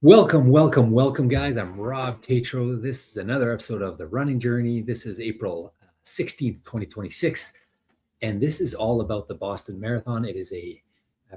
Welcome, guys. I'm Rob Tatro. This is another episode of The Running Journey. This is April 16th, 2026, and this is all about the Boston Marathon. It is a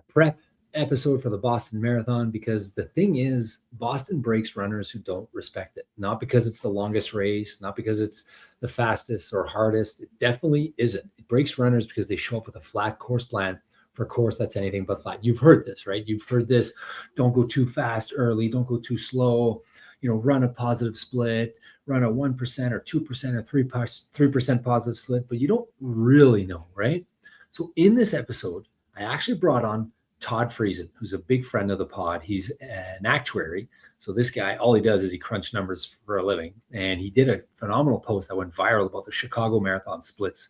prep episode for the Boston Marathon because the thing is, Boston breaks runners who don't respect it. Not because it's the longest race, not because it's the fastest or hardest. It definitely isn't. It breaks runners because they show up with a flat course plan. For a course that's anything but flat. You've heard this, right? You've heard this. Don't go too fast early. Don't go too slow. Run a positive split, run a 1% or 2% or 3% positive split, but you don't really know, right? So in this episode, I actually brought on Todd Friesen, who's a big friend of the pod. He's an actuary. So this guy, all he does is he crunch numbers for a living. And he did a phenomenal post that went viral about the Chicago Marathon splits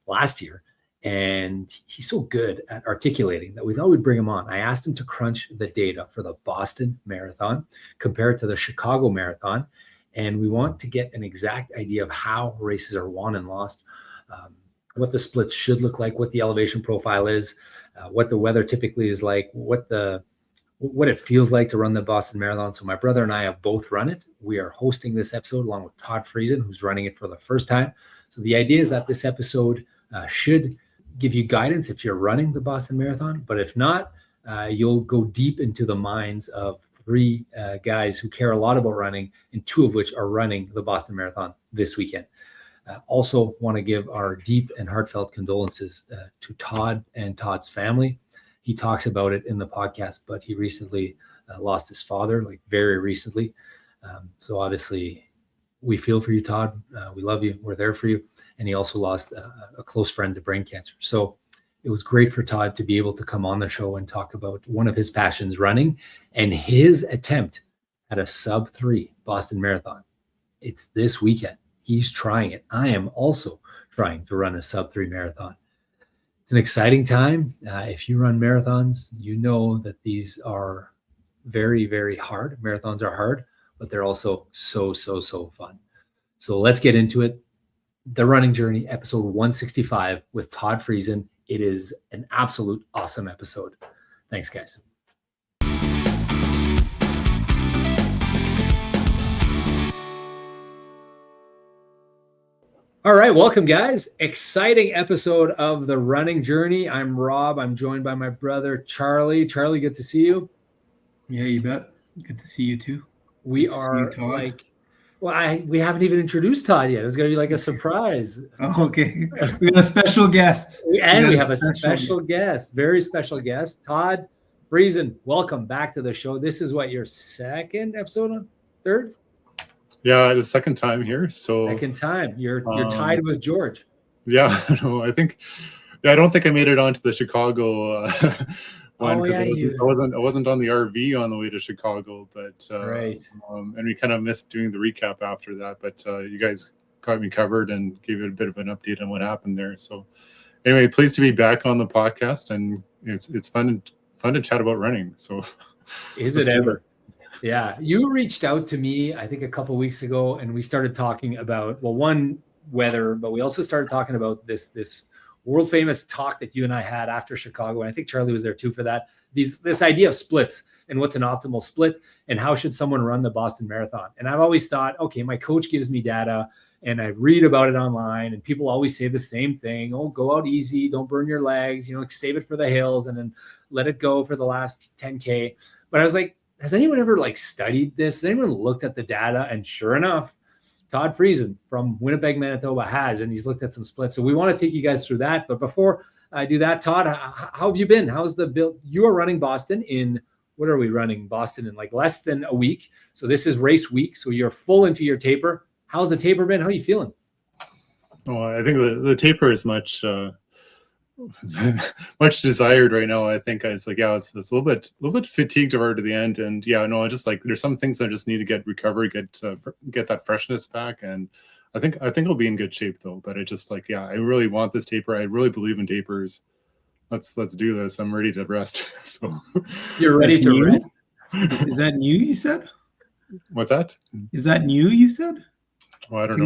last year. And he's so good at articulating that we thought we'd bring him on. I asked him to crunch the data for the Boston Marathon compared to the Chicago Marathon. And we want to get an exact idea of how races are won and lost, what the splits should look like, what the elevation profile is, what the weather typically is like, what it feels like to run the Boston Marathon. So my brother and I have both run it. We are hosting this episode along with Todd Friesen, who's running it for the first time. So the idea is that this episode should give you guidance if you're running the Boston Marathon, but if not, you'll go deep into the minds of three guys who care a lot about running, and two of which are running the Boston Marathon this weekend. Also want to give our deep and heartfelt condolences to Todd and Todd's family. He talks about it in the podcast, but he recently lost his father, like very recently. So obviously we feel for you, Todd. We love you. We're there for you. And he also lost a close friend to brain cancer. So it was great for Todd to be able to come on the show and talk about one of his passions, running, and his attempt at a sub-3 Boston Marathon. It's this weekend. He's trying it. I am also trying to run a sub-3 marathon. It's an exciting time. If you run marathons, you know that these are very, very hard. Marathons are hard, but they're also so fun. So let's get into it. The Running Journey, episode 165 with Todd Friesen. It is an absolute awesome episode. Thanks, guys. All right, welcome, guys. Exciting episode of The Running Journey. I'm Rob. I'm joined by my brother, Charlie. Charlie, good to see you. Yeah, you bet. Good to see you too. We are we haven't even introduced Todd yet. It's going to be like a surprise. Oh, okay. We got a special guest. And we have a special guest, very special guest, Todd Friesen. Welcome back to the show. This is what, your second episode on? Third? Yeah, it's the second time here. So second time. You're tied with George. Yeah, no, I don't think I made it onto the Chicago one because I wasn't on the RV on the way to Chicago, but right. And we kind of missed doing the recap after that. But you guys got me covered and gave it a bit of an update on what happened there. So anyway, pleased to be back on the podcast, and it's fun to chat about running. So is it ever? Yeah, you reached out to me, I think, a couple of weeks ago, and we started talking about, one, weather, but we also started talking about this world famous talk that you and I had after Chicago, and I think Charlie was there too for that. This idea of splits and what's an optimal split, and how should someone run the Boston Marathon. And I've always thought, okay, my coach gives me data, and I read about it online, and people always say the same thing: oh, go out easy, don't burn your legs, save it for the hills, and then let it go for the last 10K. But I was like, has anyone ever studied this? Has anyone looked at the data? And sure enough, Todd Friesen from Winnipeg, Manitoba has, and he's looked at some splits. So we want to take you guys through that. But before I do that, Todd, how have you been? How's the build? You are running Boston in, what are we running Boston in? Less than a week. So this is race week. So you're full into your taper. How's the taper been? How are you feeling? Oh, I think the taper is much desired right now. I think it's a little bit fatigued over to the end, and just there's some things I just need to get recovered, get that freshness back, and I think I'll be in good shape though. But I just I really want this taper. I really believe in tapers. Let's do this. I'm ready to rest. So you're ready to rest? Is that new? You said? What's that? Is that new? You said? Well, I don't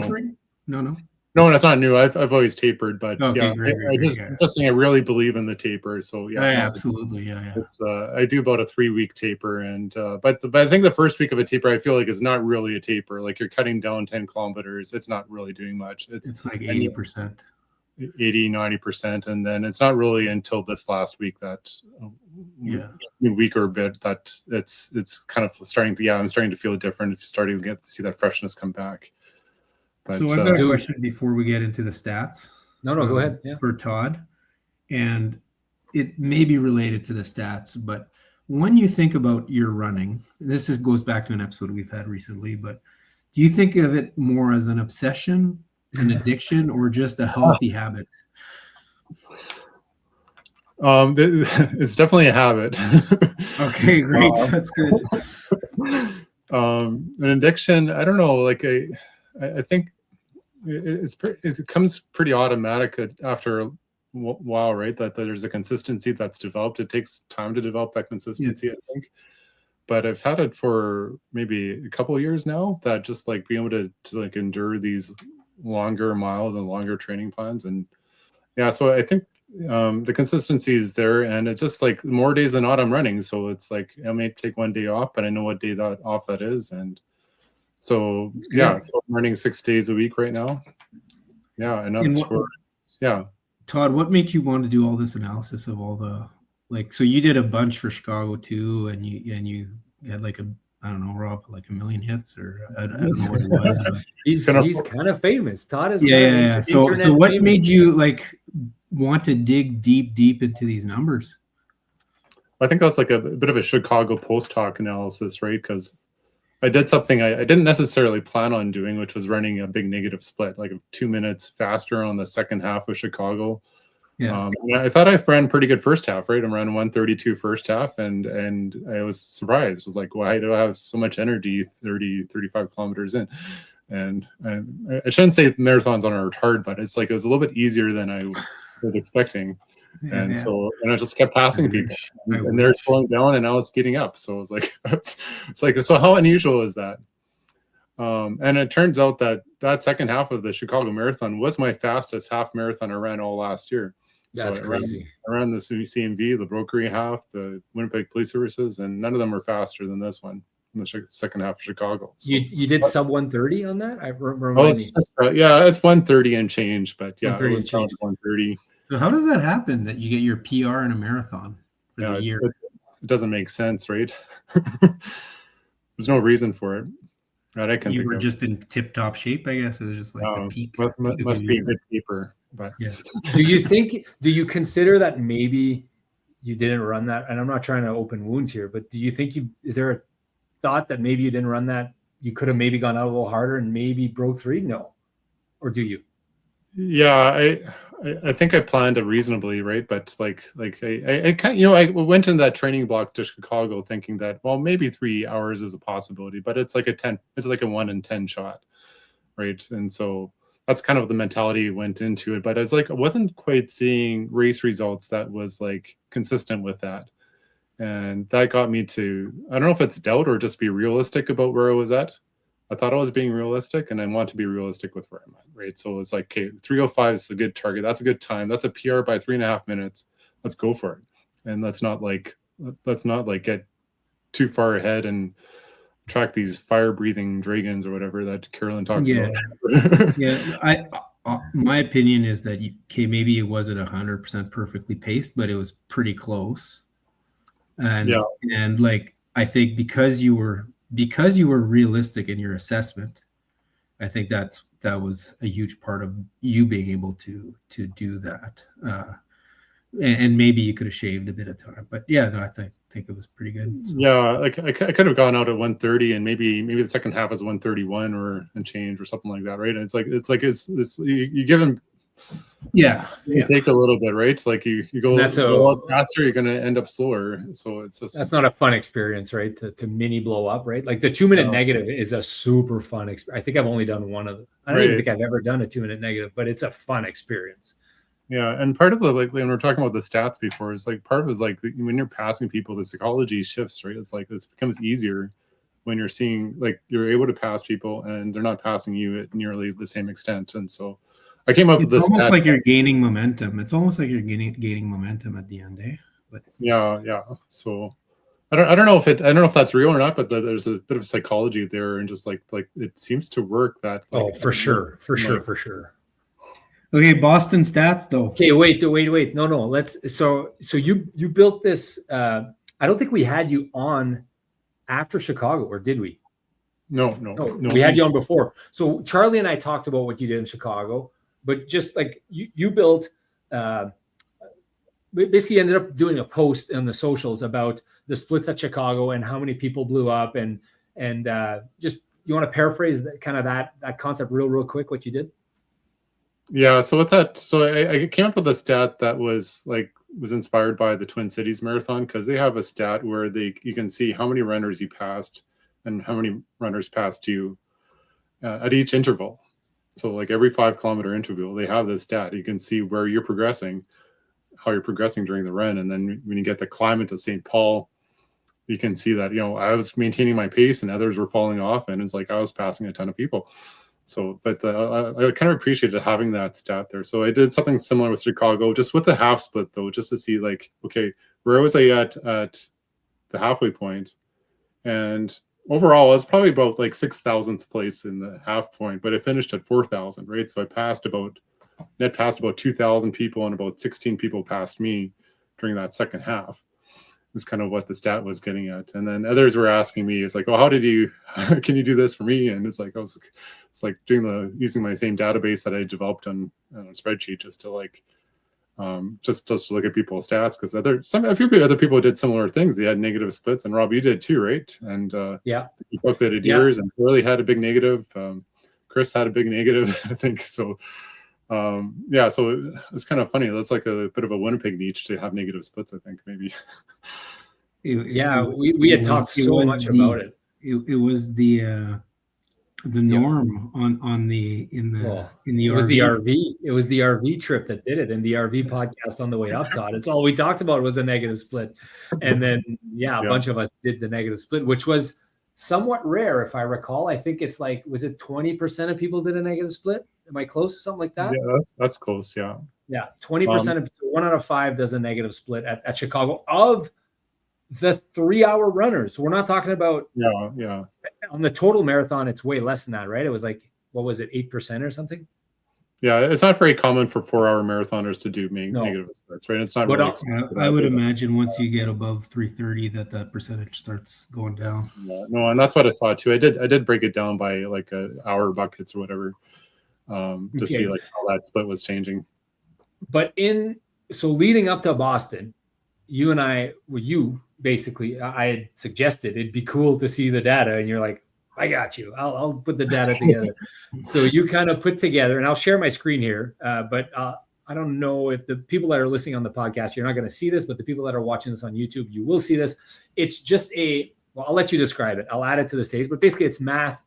know. No. No, that's not new. I've always tapered, but Okay, yeah, great, I great, yeah. just saying I really believe in the taper. So yeah, Yeah, no, absolutely, yeah. it's I do about a 3-week taper, and but I think the first week of a taper I feel like is not really a taper. Like you're cutting down 10 kilometers, it's not really doing much. It's like and 80%. 80-90%, and then it's not really until this last week that Yeah. week or a bit that it's kind of starting to I'm starting to feel different, starting to get to see that freshness come back. But So I've got a Dude. question before we get into the stats. No, go ahead. Yeah. For Todd, and it may be related to the stats, but when you think about your running, goes back to an episode we've had recently, but do you think of it more as an obsession, an addiction, or just a healthy habit? It's definitely a habit. Okay, great. That's good. An addiction, I don't know, like I think it comes pretty automatic after a while, right? That there's a consistency that's developed. It takes time to develop that consistency, I think. But I've had it for maybe a couple of years now, that just like being able to like endure these longer miles and longer training plans. And yeah, so I think the consistency is there, and it's just like more days than not I'm running. So it's like I may take one day off, but I know what day that is. And so yeah, so I'm running 6 days a week right now. Yeah, yeah. Todd, what made you want to do all this analysis of all the so you did a bunch for Chicago too, and you had like I don't know, Rob, like 1 million hits, or I don't know what it was. But He's kind of famous. Todd is yeah. So what famous. Made you like want to dig deep into these numbers? I think that was like a bit of a Chicago post hoc analysis, right? Because I did something I didn't necessarily plan on doing, which was running a big negative split, like 2 minutes faster on the second half of Chicago. Yeah. I thought I ran pretty good first half, right? I'm running 132 first half, and I was surprised. I was like, why do I have so much energy 35 kilometers in? And I shouldn't say marathons aren't hard, but it's like it was a little bit easier than I was expecting. And so I just kept passing people, and they're slowing down, and I was speeding up. So it was like, it's like, so how unusual is that? And it turns out that second half of the Chicago Marathon was my fastest half marathon I ran all last year. That's crazy. I ran the CMV, the Brokery half, the Winnipeg Police Services, and none of them were faster than this one in the second half of Chicago. So, you did sub 130 on that? It's 130 and change, but yeah, it was 130. So how does that happen that you get your PR in a marathon for the year? It doesn't make sense, right? There's no reason for it. Right, you were just in tip-top shape, I guess. It was just like the peak. Must be a good keeper. But yeah. Do you consider that maybe you didn't run that? And I'm not trying to open wounds here, but do you think is there a thought that maybe you didn't run that? You could have maybe gone out a little harder and maybe broke 3? No. Or do you? Yeah, I think I planned it reasonably, right? But like I kind I went in that training block to Chicago thinking that, well, maybe 3 hours is a possibility, but it's like a 1 in 10 shot, right? And so that's kind of the mentality went into it. But I wasn't quite seeing race results that was like consistent with that. And that got me to, I don't know if it's doubt or just be realistic about where I was at. I thought I was being realistic, and I want to be realistic with where I'm at, right? So it's like, okay, 3:05 is a good target. That's a good time. That's a PR by 3.5 minutes. Let's go for it. And let's not get too far ahead and track these fire-breathing dragons or whatever that Carolyn talks about. Yeah, my opinion is that maybe it wasn't 100% perfectly paced, but it was pretty close. And like I think because you were realistic in your assessment, I think that was a huge part of you being able to do that. And maybe you could have shaved a bit of time, but yeah, no, I think it was pretty good. So. Yeah, like I could have gone out at 130, and maybe the second half is 131 or and change or something like that, right? And it's you give them. Yeah, you take a little bit, right? Like you go out faster, you're going to end up slower. So it's just that's not a fun experience, right? To mini blow up, right? Like the 2-minute negative is a super fun experience. I think I've only done one of them. I don't even think I've ever done a 2-minute negative, but it's a fun experience. Yeah, and part of the when we're talking about the stats before, is like part of it is like when you're passing people, the psychology shifts, right? It's like this becomes easier when you're seeing like you're able to pass people and they're not passing you at nearly the same extent, and so. I came up with It's this. almost like you're gaining momentum. It's almost like you're gaining momentum at the end, eh? But yeah. So I don't know if that's real or not, but there's a bit of psychology there, and just like it seems to work. That like, for sure. Okay, Boston stats though. Okay, wait. No. Let's. So you built this. I don't think we had you on after Chicago, or did we? No. We had you on before. So Charlie and I talked about what you did in Chicago, but just like you built. We basically ended up doing a post on the socials about the splits at Chicago and how many people blew up, and just you want to paraphrase that concept real quick, what you did? Yeah. So with that, I came up with a stat that was inspired by the Twin Cities Marathon, because they have a stat where you can see how many runners you passed and how many runners passed you at each interval. So like every 5 kilometer interval, they have this stat. You can see where you're progressing, how you're progressing during the run. And then when you get the climb into St. Paul, you can see that, I was maintaining my pace and others were falling off, and it's like I was passing a ton of people. So, but I kind of appreciated having that stat there. So I did something similar with Chicago, just with the half split though, just to see like, okay, where was I at the halfway point? And overall, I was probably about like 6,000th place in the half point, but I finished at 4,000, right? So I passed about 2,000 people, and about 16 people passed me during that second half. Is kind of what the stat was getting at. And then others were asking me, it's like, well, can you do this for me? And it's like, it's like using my same database that I developed on a spreadsheet, just to like, just to look at people's stats. Cause a few other people did similar things. They had negative splits, and Rob, you did too, right? And you calculated yours, and Shirley had a big negative. Chris had a big negative, I think. So so it's kind of funny. That's like a bit of a Winnipeg niche to have negative splits, I think, maybe. We had talked so much about it. It was the norm in the it was RV. It was the RV trip that did it, and the RV podcast on the way up, Todd. It's all we talked about was a negative split. And then a bunch of us did the negative split, which was somewhat rare, if I recall. I think it's like, was it 20% of people did a negative split? Am I close? Something like that? Yeah, that's close. Yeah. 20% of 1 out of 5 does a negative split at Chicago of the 3-hour runners. We're not talking about on the total marathon. It's way less than that, right? It was like, what was it, 8% or something? Yeah, it's not very common for 4-hour marathoners to do negative splits, right? It's not. I would imagine once you get above 330, that percentage starts going down. Yeah, no, and that's what I saw too. I did break it down by like hour buckets or whatever, to see like how that split was changing. But leading up to Boston, I had suggested it'd be cool to see the data, and you're like, I got you. I'll put the data together. So you kind of put together, and I'll share my screen here. But I don't know if the people that are listening on the podcast, you're not going to see this, but the people that are watching this on YouTube, you will see this. It's just I'll let you describe it. I'll add it to the stage, but basically it's math.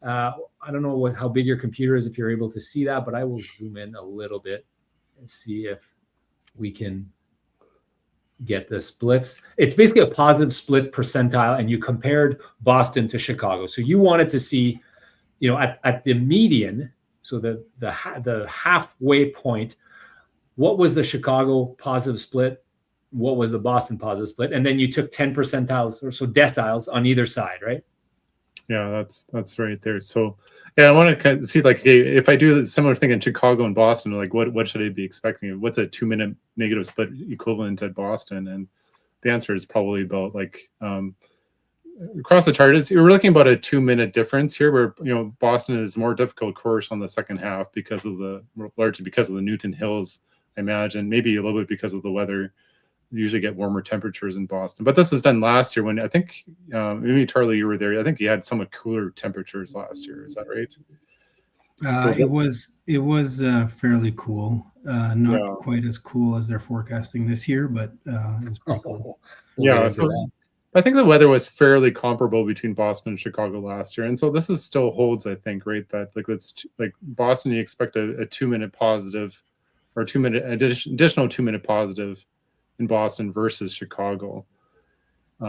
I don't know how big your computer is, if you're able to see that, but I will zoom in a little bit and see if we can get the splits. It's basically a positive split percentile, and you compared Boston to Chicago. So you wanted to see, at the median, so the halfway point, what was the Chicago positive split? What was the Boston positive split? And then you took 10 percentiles or so deciles on either side, right? Yeah, that's right there. So I want to kind of see, like, if I do a similar thing in Chicago and Boston, like what should I be expecting? What's a 2-minute negative split equivalent at Boston? And the answer is probably about like across the chart we're looking about a 2-minute difference here, where Boston is more difficult course on the second half largely because of the Newton Hills, I imagine, maybe a little bit because of the weather. You usually get warmer temperatures in Boston, but this was done last year when I think maybe Charlie, you were there. I think you had somewhat cooler temperatures last year. Is that right? It was fairly cool. Not quite as cool as they're forecasting this year, but it was pretty cool. So I think the weather was fairly comparable between Boston and Chicago last year, and so this is still holds. I think, right, that like Boston, you expect a 2-minute positive or additional 2-minute positive in Boston versus Chicago.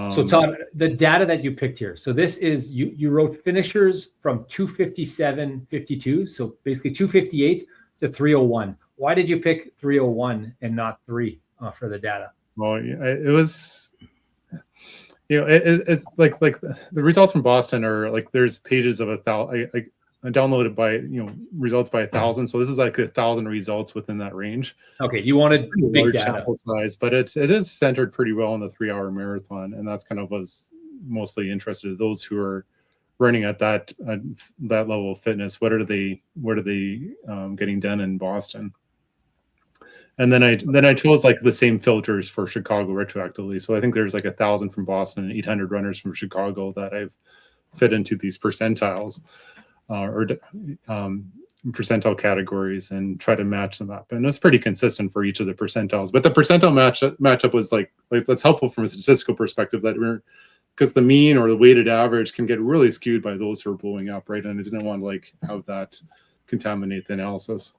So Todd, the data that you picked here. So this is you wrote finishers from 257.52. So basically 258 to 3:01. Why did you pick 3:01 and not 3 for the data? Well, it was, it's like the results from Boston are like, there's pages of 1,000. I downloaded by, results by 1,000. So this is like 1,000 results within that range. Okay, you wanted big data sample size, but it is centered pretty well in the 3-hour marathon, and that's kind of was mostly interested in those who are running at that level of fitness. What are they getting done in Boston? And then I chose like the same filters for Chicago retroactively. So I think there's like 1,000 from Boston and 800 runners from Chicago that I've fit into these percentiles or percentile categories and try to match them up. And it's pretty consistent for each of the percentiles. But the percentile matchup was like that's helpful from a statistical perspective, that because the mean or the weighted average can get really skewed by those who are blowing up, right? And I didn't want to like have that contaminate the analysis.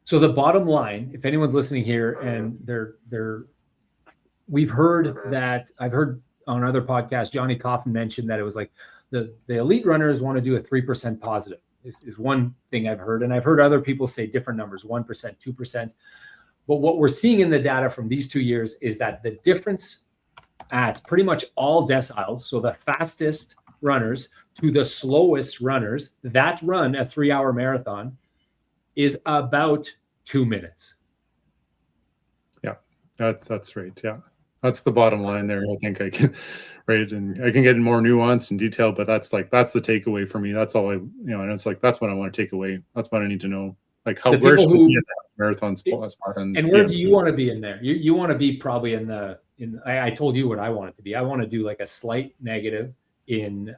So the bottom line, if anyone's listening here and we've heard that, I've heard on other podcasts, Johnny Coffin mentioned that it was like the elite runners want to do a 3% positive is one thing I've heard. And I've heard other people say different numbers, 1%, 2%. But what we're seeing in the data from these 2 years is that the difference at pretty much all deciles, so the fastest runners to the slowest runners that run a 3-hour marathon, is about 2 minutes. Yeah, that's right. Yeah, that's the bottom line there. I think I can, right, and I can get more nuanced and detailed, but that's the takeaway for me. That's all and it's like that's what I want to take away. That's what I need to know. Like where should we be at that marathon spot? And where do you want to be in there? You want to be probably I told you what I want it to be. I want to do like a slight negative in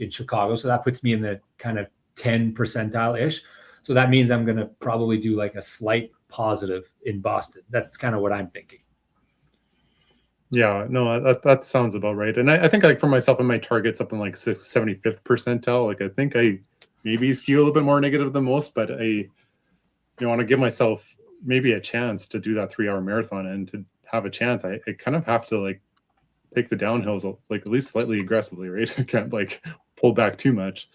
Chicago, so that puts me in the kind of 10 percentile ish. So that means I'm going to probably do like a slight positive in Boston. That's kind of what I'm thinking. Yeah, no, that sounds about right. And I think like for myself and my target's up in like 75th percentile. Like I think I maybe skew a little bit more negative than most, but I want to give myself maybe a chance to do that 3-hour marathon, and to have a chance, I kind of have to like take the downhills like at least slightly aggressively, right? I can't like pull back too much.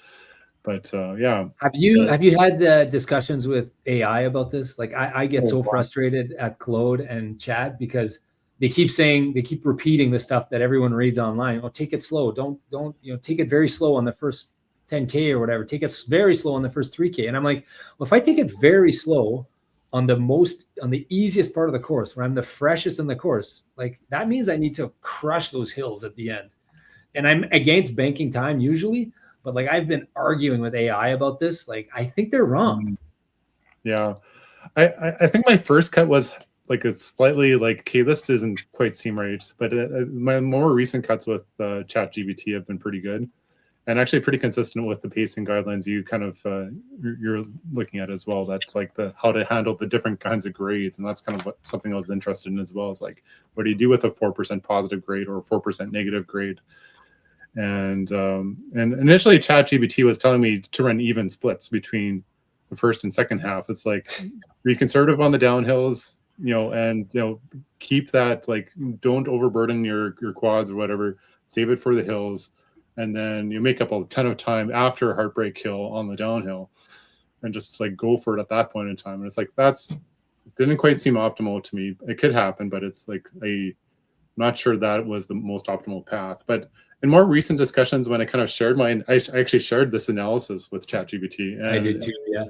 But yeah. Have you had discussions with AI about this? Like I get so frustrated at Claude and Chad because they keep repeating the stuff that everyone reads online. Oh, take it slow. Don't take it very slow on the first 10K or whatever. Take it very slow on the first 3K. And I'm like, well, if I take it very slow on the easiest part of the course, when I'm the freshest in the course, like that means I need to crush those hills at the end. And I'm against banking time usually, but like I've been arguing with AI about this. Like I think they're wrong. Yeah, I think my first cut was like a slightly like, okay, this doesn't quite seem right. But my more recent cuts with ChatGPT have been pretty good, and actually pretty consistent with the pacing guidelines you kind of you're looking at as well. That's like how to handle the different kinds of grades, and that's kind of something I was interested in as well. Is like, what do you do with a 4% positive grade or a 4% negative grade? And initially ChatGPT was telling me to run even splits between the first and second half. It's like be conservative on the downhills, and keep that, like, don't overburden your quads or whatever, save it for the hills, and then you make up a ton of time after a heartbreak hill on the downhill, and just like go for it at that point in time. And it's like didn't quite seem optimal to me. It could happen, but it's like I'm not sure that was the most optimal path. But in more recent discussions, when I kind of shared mine, I actually shared this analysis with ChatGPT. And, I did too, yeah.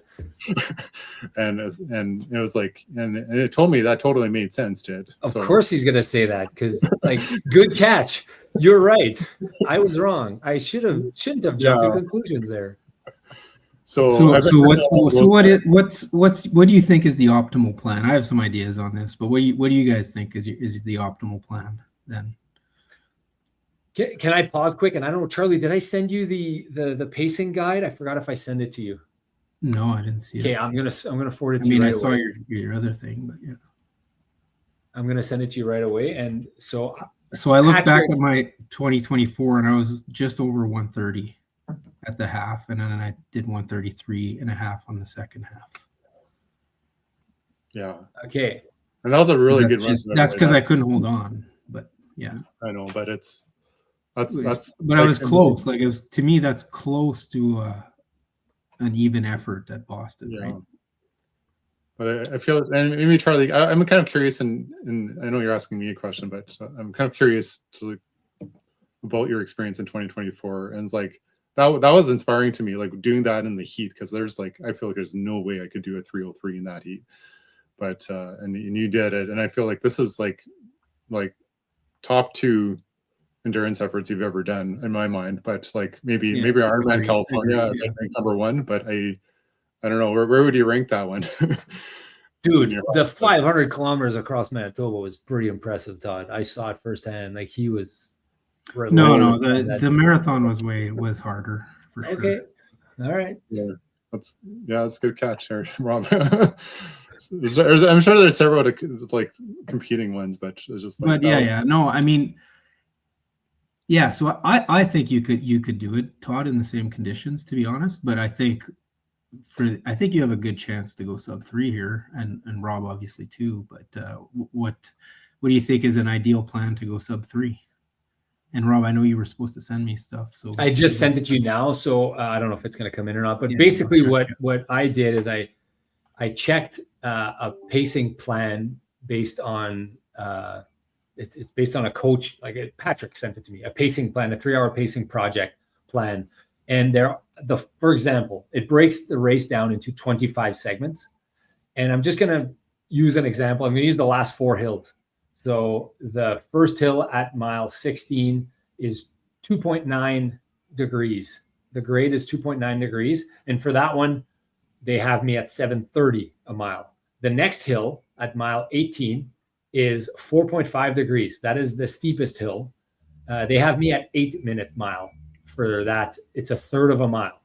and it was like, and it told me that totally made sense, Ted. Of course he's going to say that, because like, good catch. You're right. I was wrong. I shouldn't have jumped to conclusions there. So what do you think is the optimal plan? I have some ideas on this, but what do you guys think is the optimal plan then? Can I pause quick? And I don't know, Charlie, did I send you the pacing guide? I forgot if I send it to you. No, I didn't see it. Okay, I'm gonna forward it to you. I saw your other thing, but yeah. I'm gonna send it to you right away. And so I look back at my 2024 and I was just over 130 at the half, and then I did 133 and a half on the second half. Yeah. Okay. And that was a really good run. That's because I couldn't hold on, but yeah. I know, but but I was close. Like, it was, to me, that's close to an even effort at Boston, right? But I feel, and maybe Charlie, I'm kind of curious, and I know you're asking me a question, but I'm kind of curious about your experience in 2024. And it's like, that was inspiring to me, like doing that in the heat, because there's like, I feel like there's no way I could do a 303 in that heat. But, and you did it. And I feel like this is like top 2 endurance efforts you've ever done in my mind. But like maybe Ironman California, I think number 1, but I don't know, where would you rank that one? Dude, the 500 kilometers across Manitoba was pretty impressive, Todd. I saw it firsthand. Like he was. No, the marathon was harder for sure. Okay, all right. Yeah, that's a good catch there, Rob. I'm sure there's several like competing ones, but it's just like. But no, I mean, yeah. So I think you could do it, Todd, in the same conditions, to be honest. But I think you have a good chance to go sub 3 here, and Rob obviously too. But what do you think is an ideal plan to go sub 3? And Rob, I know you were supposed to send me stuff, so I just sent it to you now. So I don't know if it's going to come in or not. But basically, what I did is I checked a pacing plan based on it's based on a coach. Like Patrick sent it to me, a pacing plan, a 3-hour pacing project plan. And for example, it breaks the race down into 25 segments. And I'm just going to use an example. I'm going to use the last 4 hills. So the first hill at mile 16 is 2.9 degrees. The grade is 2.9 degrees. And for that one, they have me at 7:30 a mile. The next hill at mile 18 is 4.5 degrees. That is the steepest hill. They have me at 8-minute mile for that. It's a third of a mile.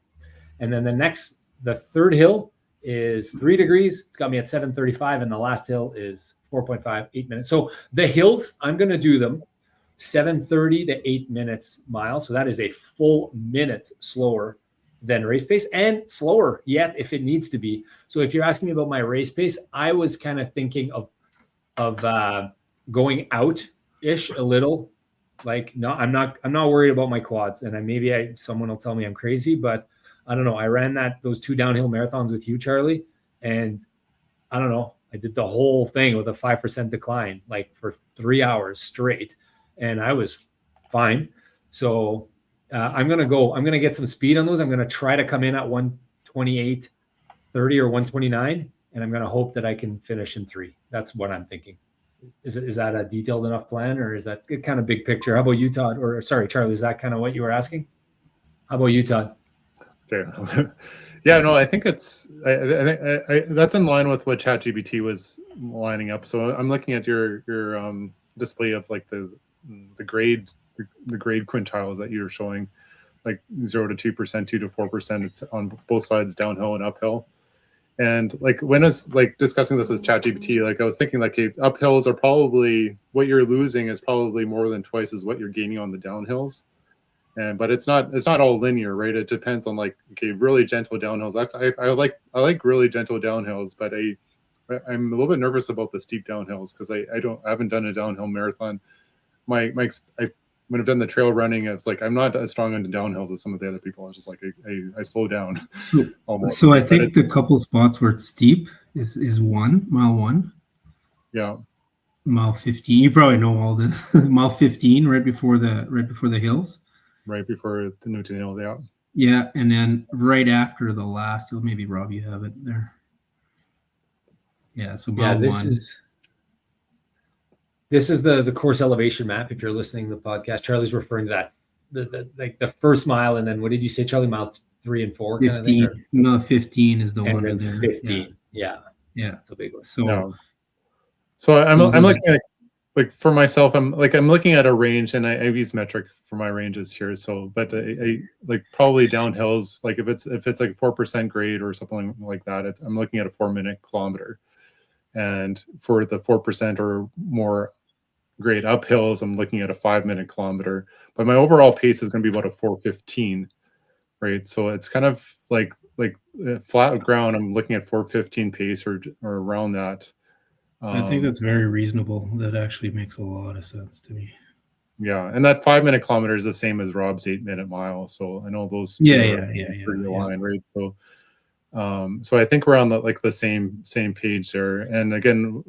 And then the third hill is 3 degrees. It's got me at 7:35, and the last hill is 4.5, 8 minutes. So the hills, I'm going to do them 7:30 to 8 minutes mile. So that is a full minute slower than race pace, and slower yet if it needs to be. So if you're asking me about my race pace, I was kind of thinking of going out-ish a little. Like, no, I'm not worried about my quads, and someone will tell me I'm crazy, but I don't know. I ran those 2 downhill marathons with you, Charlie, and I don't know. I did the whole thing with a 5% decline, like for 3 hours straight, and I was fine. So I'm gonna get some speed on those. I'm gonna try to come in at 128.30 or 129, and I'm gonna hope that I can finish in 3. That's what I'm thinking. Is that a detailed enough plan, or is that kind of big picture? How about you, Todd? Or sorry, Charlie, is that kind of what you were asking? How about you, Todd? Okay. Yeah, no, I think it's I that's in line with what ChatGPT was lining up. So I'm looking at your display of like the grade quintiles that you're showing, like 0 to 2%, 2 to 4%. It's on both sides, downhill and uphill. And like when I was like discussing this with ChatGPT, like I was thinking like uphills are probably what you're losing is probably more than twice as what you're gaining on the downhills. But it's not all linear, right? It depends on like, okay, really gentle downhills. I like really gentle downhills, but I'm a little bit nervous about the steep downhills because I haven't done a downhill marathon. When I've done the trail running, it's like I'm not as strong on the downhills as some of the other people. It's just like I slow down. So I think the couple spots where it's steep is mile 1. Yeah. Mile 15. You probably know all this. Mile 15, right before the hills. Right before the Newton Hill, yeah. Yeah, and then right after the last hill, maybe Rob, you have it there. Yeah, so mile 1. This is the course elevation map. If you're listening to the podcast, Charlie's referring to that, like the first mile, and then what did you say, Charlie? Mile 3 and 4. 15. Kind of thing, no, 15 is the and one. Then there. 15. Yeah, that's a big one. So I'm looking at like for myself. I'm looking at a range, and I use metric for my ranges here. So, but I like probably downhills. Like if it's like 4% grade or something like that, I'm looking at a 4-minute kilometer. And for the 4% or more grade uphills, I'm looking at a 5-minute kilometer. But my overall pace is going to be about a 4:15, right? So it's kind of like flat ground. I'm looking at 4:15 pace or around that. I think that's very reasonable. That actually makes a lot of sense to me. Yeah, and that 5-minute kilometer is the same as Rob's 8-minute mile. So I know those pretty aligned, right? So So I think we're on the same page there. And again,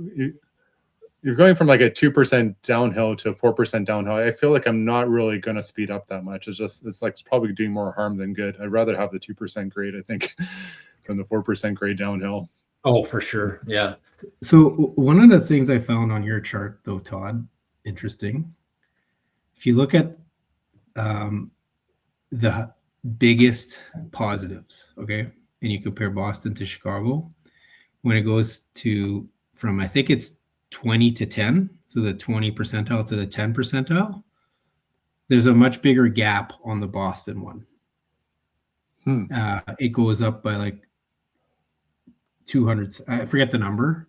you're going from like a 2% downhill to a 4% downhill. I feel like I'm not really going to speed up that much. It's like probably doing more harm than good. I'd rather have the 2% grade, I think, than the 4% grade downhill. Oh, for sure. Yeah. So one of the things I found on your chart, though, Todd, interesting. If you look at the biggest positives, okay, and you compare Boston to Chicago, when it goes to from, I think it's 20 to 10, so the 20 percentile to the 10 percentile, there's a much bigger gap on the Boston one. It goes up by like 200, I forget the number,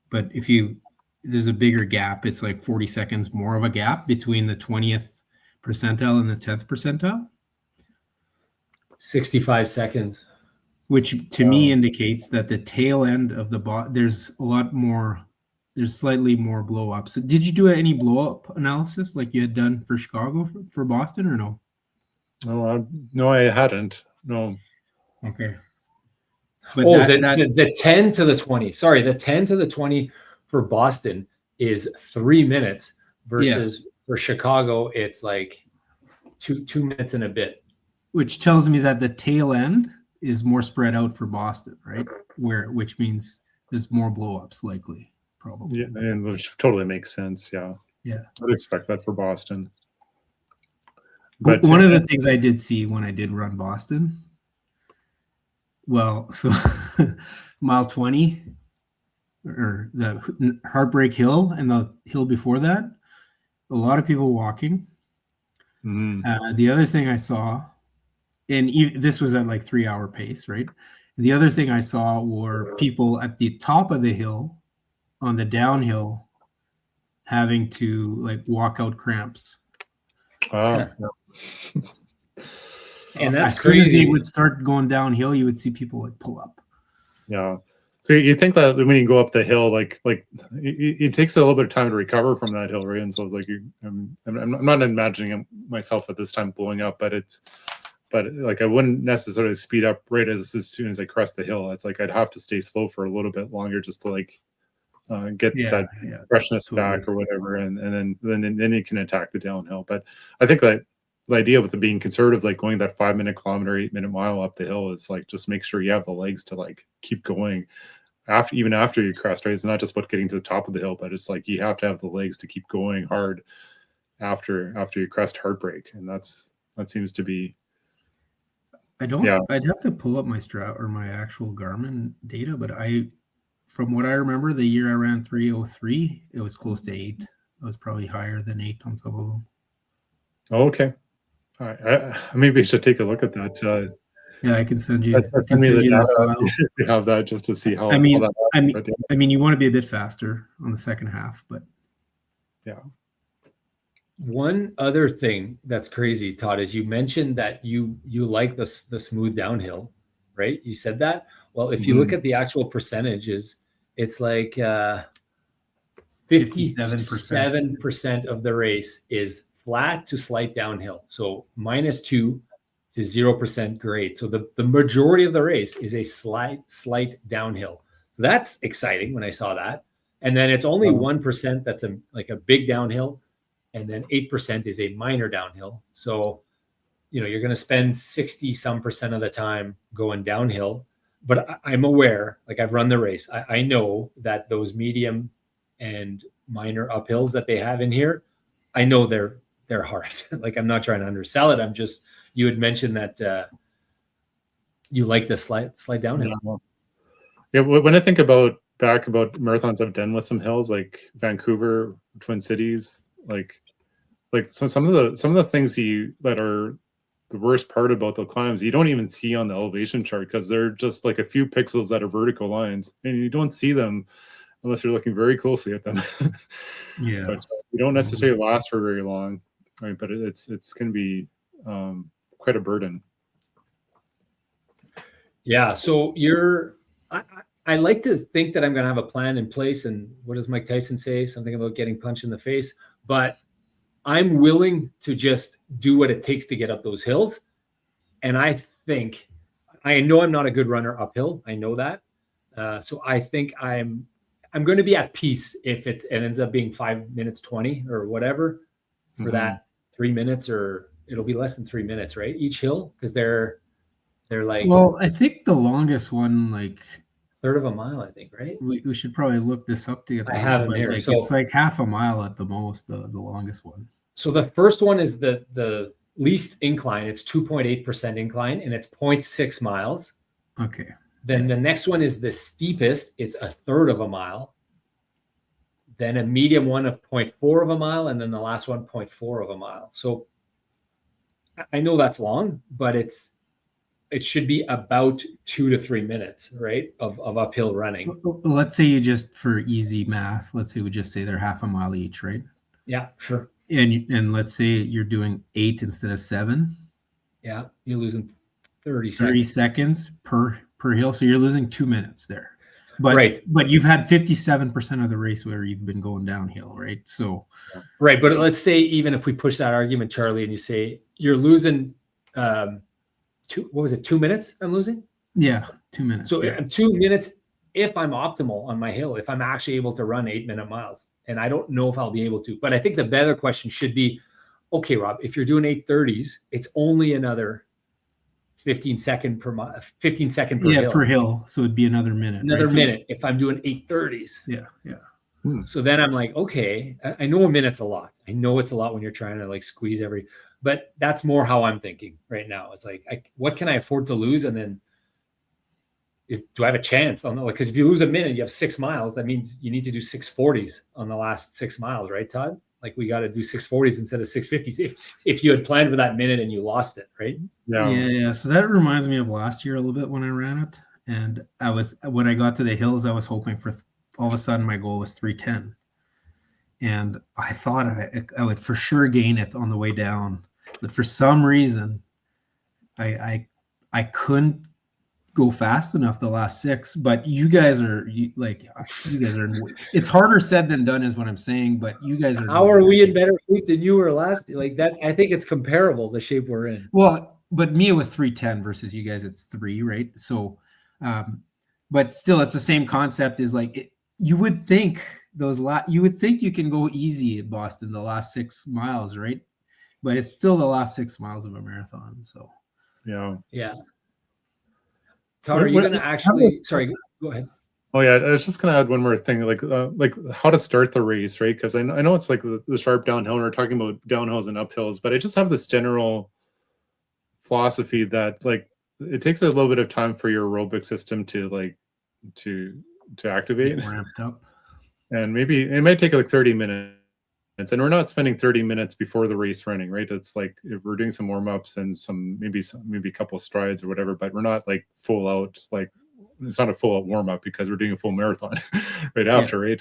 but there's a bigger gap. It's like 40 seconds more of a gap between the 20th percentile and the 10th percentile. 65 seconds. Which to me indicates that the tail end of the there's slightly more blow ups. So did you do any blow up analysis like you had done for Chicago for Boston or no? No, I hadn't. No. Okay. But the 10 to the 20. Sorry, the 10 to the 20 for Boston is 3 minutes versus for Chicago, it's like 2 minutes and a bit. Which tells me that the tail end is more spread out for Boston, right? Which means there's more blow-ups likely, probably. Yeah, and which totally makes sense. Yeah. Yeah. I'd expect that for Boston. But one of the things I did see when I did run Boston, well, so mile 20 or the Heartbreak Hill and the hill before that, a lot of people walking. Mm-hmm. The other thing I saw, and this was at like 3-hour pace, right? The other thing I saw were people at the top of the hill on the downhill having to like walk out cramps. Wow. And that's as soon as they would start going downhill, you would see people like pull up. Yeah. So you think that when you go up the hill, like it takes a little bit of time to recover from that hill, right? And so it's like I'm not imagining myself at this time blowing up, but like I wouldn't necessarily speed up right as soon as I crest the hill. It's like I'd have to stay slow for a little bit longer just to like get that freshness back or whatever, and then you can attack the downhill. But I think that the idea with it being conservative, like going that 5-minute kilometer, 8-minute mile up the hill, is like just make sure you have the legs to like keep going even after you crest, right? It's not just about getting to the top of the hill, but it's like you have to have the legs to keep going hard after you crest Heartbreak, and that seems to be. I'd have to pull up my Strava or my actual Garmin data, but from what I remember, the year I ran 3:03, it was close to 8. It was probably higher than 8 on some of them. Oh, okay. All right. Maybe I should take a look at that. Yeah, I can send you. Send me the data. You have that just to see how. I mean, you want to be a bit faster on the second half, but yeah. One other thing that's crazy, Todd, is you mentioned that you like the smooth downhill, right? You said that. Well, if you look at the actual percentages, it's like 57% of the race is flat to slight downhill. So -2 to 0% grade. So the majority of the race is a slight downhill. So that's exciting when I saw that. And then it's only 1% that's like a big downhill. And then 8% is a minor downhill. So, you're going to spend 60% of the time going downhill. But I'm aware, like I've run the race. I know that those medium and minor uphills that they have in here, I know they're hard. Like I'm not trying to undersell it. I'm just, you had mentioned that you like the slide downhill. Yeah. When I think about marathons I've done with some hills like Vancouver, Twin Cities, like so some of the things that are the worst part about the climbs, you don't even see on the elevation chart because they're just like a few pixels that are vertical lines, and you don't see them unless you're looking very closely at them. Yeah, but you don't necessarily last for very long, right? But it's going to be quite a burden. Yeah. So I like to think that I'm going to have a plan in place. And what does Mike Tyson say? Something about getting punched in the face. But I'm willing to just do what it takes to get up those hills. And I think I know I'm not a good runner uphill. I know that. So I think I'm going to be at peace if it ends up being 5 minutes 20 or whatever for that 3 minutes, or it'll be less than 3 minutes, right? Each hill, because they're like. Well, I think the longest one, like third of a mile, I think, right? We should probably look this up to get. I have them here. Like, so it's like half a mile at the most, the longest one. So the first one is the least incline. It's 2.8% incline, and it's 0.6 miles. Okay. Then the next one is the steepest. It's a third of a mile. Then a medium one of 0.4 of a mile, and then the last one 0.4 of a mile. So I know that's long, but it should be about 2 to 3 minutes, right, of uphill running. Let's say you just, for easy math, let's say we just say they're half a mile each, right? Yeah, sure. And let's say you're doing 8 instead of 7. Yeah, you're losing 30 seconds per hill, so you're losing 2 minutes there. But right. But you've had 57% of the race where you've been going downhill, right? So right, but let's say even if we push that argument, Charlie, and you say you're losing 2 minutes I'm losing? Yeah, 2 minutes. So 2 minutes if I'm optimal on my hill, if I'm actually able to run 8-minute miles. And I don't know if I'll be able to. But I think the better question should be, okay, Rob, if you're doing 8:30s, it's only another 15 second per hill. Yeah, per hill. So it'd be another minute. Another minute if I'm doing 8:30s. Yeah. So then I'm like, okay, I know a minute's a lot. I know it's a lot when you're trying to like squeeze but that's more how I'm thinking right now. It's like, what can I afford to lose? And then do I have a chance on because if you lose a minute, you have 6 miles. That means you need to do 6:40s on the last 6 miles, right, Todd? Like we got to do 6:40s instead of 6:50s if you had planned for that minute and you lost it, right? Yeah. So that reminds me of last year a little bit when I ran it. And when I got to the hills, I was hoping for, all of a sudden my goal was 3:10. And I thought I would for sure gain it on the way down. But for some reason, I couldn't go fast enough the last 6. But you guys are it's harder said than done is what I'm saying. But you guys are. How are we in better shape than you were last? Like that, I think it's comparable, the shape we're in. Well, but me, it was 3:10 versus you guys, it's 3, right? So, but still, it's the same concept. Is like you would think you can go easy at Boston the last 6 miles, right? But it's still the last 6 miles of a marathon. So, yeah. Todd, are you going to actually? Sorry, go ahead. Oh yeah, I was just going to add one more thing, like how to start the race, right? Because I know it's like the sharp downhill. And we're talking about downhills and uphills, but I just have this general philosophy that like it takes a little bit of time for your aerobic system to activate, get ramped up, and maybe it might take like 30 minutes. And we're not spending 30 minutes before the race running, right? It's like if we're doing some warm-ups and maybe a couple of strides or whatever, but we're not like full out, like it's not a full out warm-up because we're doing a full marathon right after, right?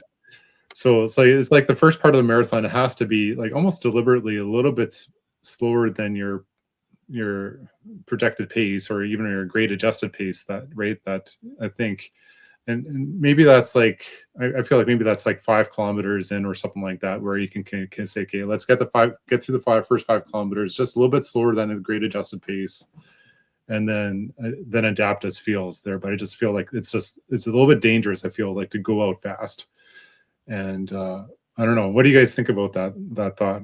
So it's like the first part of the marathon, it has to be like almost deliberately a little bit slower than your projected pace or even your grade adjusted pace, that I think. And maybe that's like, I feel like maybe that's like 5 kilometers in or something like that, where you can say, okay, let's get through the first 5 kilometers, just a little bit slower than a grade adjusted pace. And then adapt as feels there. But I just feel like it's a little bit dangerous. I feel like to go out fast. And I don't know. What do you guys think about that thought?